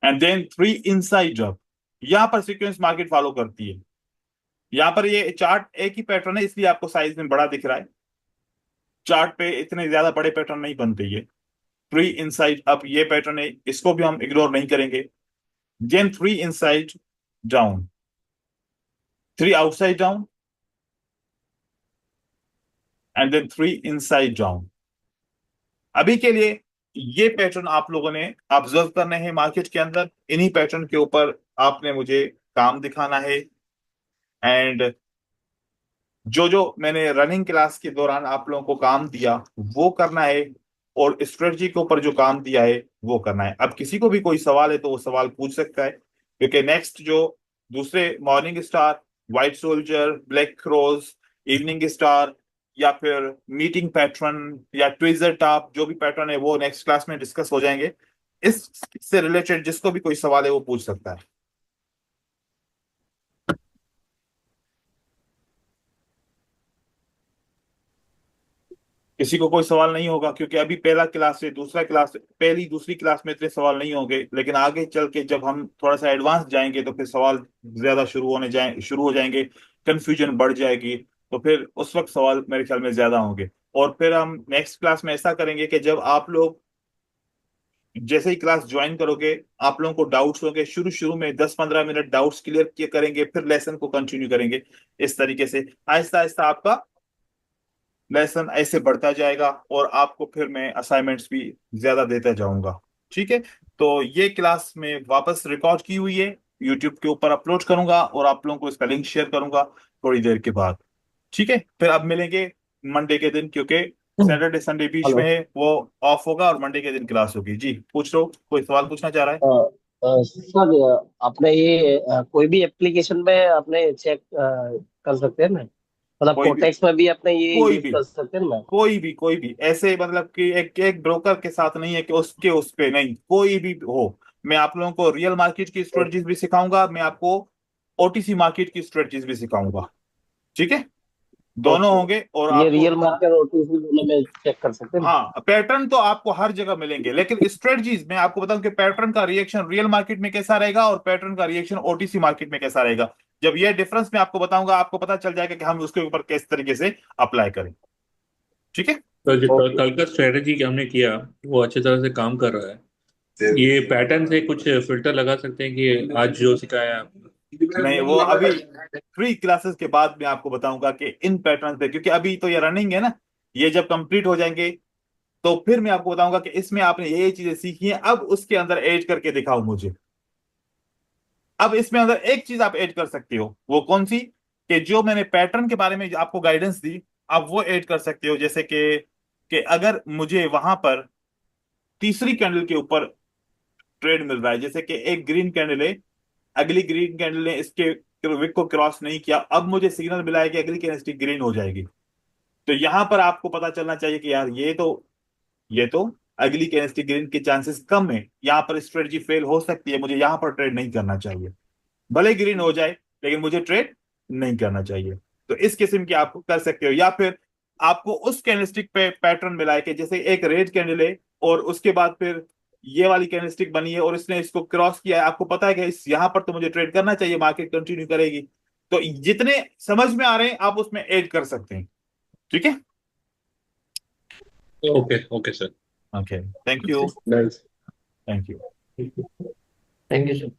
and then 3 inside up. यहां पर सीक्वेंस मार्केट फॉलो करती है। यहां पर ये चार्ट एक ही पैटर्न है, इसलिए आपको साइज में बड़ा दिख रहा है। चार्ट पे इतने ज्यादा बड़े पैटर्न नहीं बनते ये। 3 इनसाइड अप ये पैटर्न है, इसको भी हम इग्नोर नहीं करेंगे। Then 3 inside down, 3 outside down and then 3 inside down. अभी के लिए ये पैटर्न आप लोगों ने ऑब्जर्व करने हैं मार्केट के अंदर। इन्हीं पैटर्न के ऊपर आपने मुझे काम दिखाना है। एंड जो जो मैंने रनिंग क्लास के दौरान आप लोगों को काम दिया वो करना है, और स्ट्रेटजी के ऊपर जो काम दिया है वो करना है। अब किसी को भी कोई सवाल है तो वो सवाल पूछ सकता है, क्योंकि नेक्स्ट जो दूसरे morning star, white soldier, black rose, evening star, या फिर मीटिंग पैटर्न या ट्विजर टॉप, जो भी पैटर्न है वो नेक्स्ट क्लास में डिस्कस हो जाएंगे। इससे रिलेटेड जिसको भी कोई सवाल है वो पूछ सकता है। किसी को कोई सवाल नहीं होगा, क्योंकि अभी पहला क्लास से दूसरा क्लास, पहली दूसरी क्लास में इतने सवाल नहीं होंगे, लेकिन आगे चल के जब हम थोड़ा सा एडवांस जाएंगे तो फिर सवाल ज्यादा शुरू हो जाएंगे, कंफ्यूजन बढ़ जाएगी। तो फिर उस वक्त सवाल मेरे ख्याल में ज्यादा होंगे। और फिर हम नेक्स्ट क्लास में ऐसा करेंगे कि जब आप लोग जैसे ही क्लास ज्वाइन करोगे, आप लोगों को डाउट्स होंगे, शुरू शुरू में 10-15 मिनट डाउट्स क्लियर किए करेंगे, फिर लेसन को कंटिन्यू करेंगे। इस तरीके से आहिस्ता आहिस्ता आपका लेसन ऐसे बढ़ता जाएगा, और आपको फिर मैं असाइनमेंट्स भी ज्यादा देता जाऊंगा। ठीक है, तो ये क्लास में वापस रिकॉर्ड की हुई है, यूट्यूब के ऊपर अपलोड करूंगा और आप लोगों को इसका लिंक शेयर करूंगा थोड़ी देर के बाद। ठीक है, फिर अब मिलेंगे मंडे के दिन, क्योंकि सैटरडे संडे बीच में हेलो। है, वो ऑफ होगा और मंडे के दिन क्लास होगी। जी पूछ लो, कोई सवाल पूछना चाह रहा है? सर, आपने ये कोई भी एप्लीकेशन में आपने चेक कर सकते हैं ना, मतलब कोई भी, कोटेक्स में भी अपने ये कोई यूज भी, कर सकते हैं ना। कोई भी ऐसे, मतलब कि एक एक ब्रोकर के साथ नहीं है कि उसके उस पे नहीं, कोई भी हो। मैं आप लोगों को रियल मार्केट की स्ट्रेटजीज भी सिखाऊंगा, मैं आपको ओटीसी मार्केट की स्ट्रेटजीज भी सिखाऊंगा। ठीक है, दोनों ओके। होंगे और ये आपको। रियल मार्केट और टीसी दोनों में चेक कर सकते हैं ना। हाँ, पैटर्न तो आपको हर जगह मिलेंगे, लेकिन स्ट्रेटजीज मैं आपको बताऊं कि पैटर्न का रिएक्शन रियल मार्केट में कैसा रहेगा और पैटर्न का रिएक्शन ओटीसी मार्केट में कैसा रहेगा। जब ये डिफरेंस मैं आपको बताऊंगा, आपको पता चल जाएगा कि हम उसके ऊपर किस तरीके से अप्लाई करें। ठीक है, तो जो ओके। कल का स्ट्रेटेजी हमने किया वो अच्छी तरह से काम कर रहा है। ये पैटर्न से कुछ फिल्टर लगा सकते हैं कि आज जो सिखाया। नहीं वो अभी फ्री क्लासेस के बाद मैं आपको बताऊंगा कि इन पैटर्न पे, क्योंकि अभी तो ये रनिंग है ना, ये जब कंप्लीट हो जाएंगे तो फिर मैं आपको बताऊंगा कि इसमें आपने ये चीजें सीखी हैं, अब उसके अंदर ऐड करके दिखाओ मुझे। अब इसमें अंदर एक चीज आप ऐड कर सकते हो, वो कौन सी? कि जो मैंने पैटर्न के बारे में जो आपको गाइडेंस दी, आप वो ऐड कर सकते हो। जैसे कि अगर मुझे वहां पर तीसरी कैंडल के ऊपर ट्रेड मिल रहा है, जैसे कि एक ग्रीन कैंडल है, अगली ग्रीन कैंडल ने इसके विक को क्रॉस नहीं किया, अब मुझे सिग्नल मिला है कि अगली कैंडल ग्रीन हो जाएगी। तो यहां पर आपको पता चलना चाहिए कि यार ये तो अगली कैंडल ग्रीन के चांसेस कम है, यहाँ पर स्ट्रेटजी फेल हो सकती है, मुझे यहाँ पर ट्रेड नहीं करना चाहिए। भले ग्रीन हो जाए लेकिन मुझे ट्रेड नहीं करना चाहिए। तो इस किस्म की आप कर सकते हो। या फिर आपको उस कैंडलस्टिक पे पैटर्न मिला है कि जैसे एक रेड कैंडल है और उसके बाद फिर ये वाली कैंडलस्टिक बनी है और इसने इसको क्रॉस किया है, आपको पता है कि इस यहां पर तो मुझे ट्रेड करना चाहिए, मार्केट कंटिन्यू करेगी। तो जितने समझ में आ रहे हैं आप उसमें ऐड कर सकते हैं। ठीक है, okay okay sir. Okay, thank you, nice. Thank you. Thank you sir.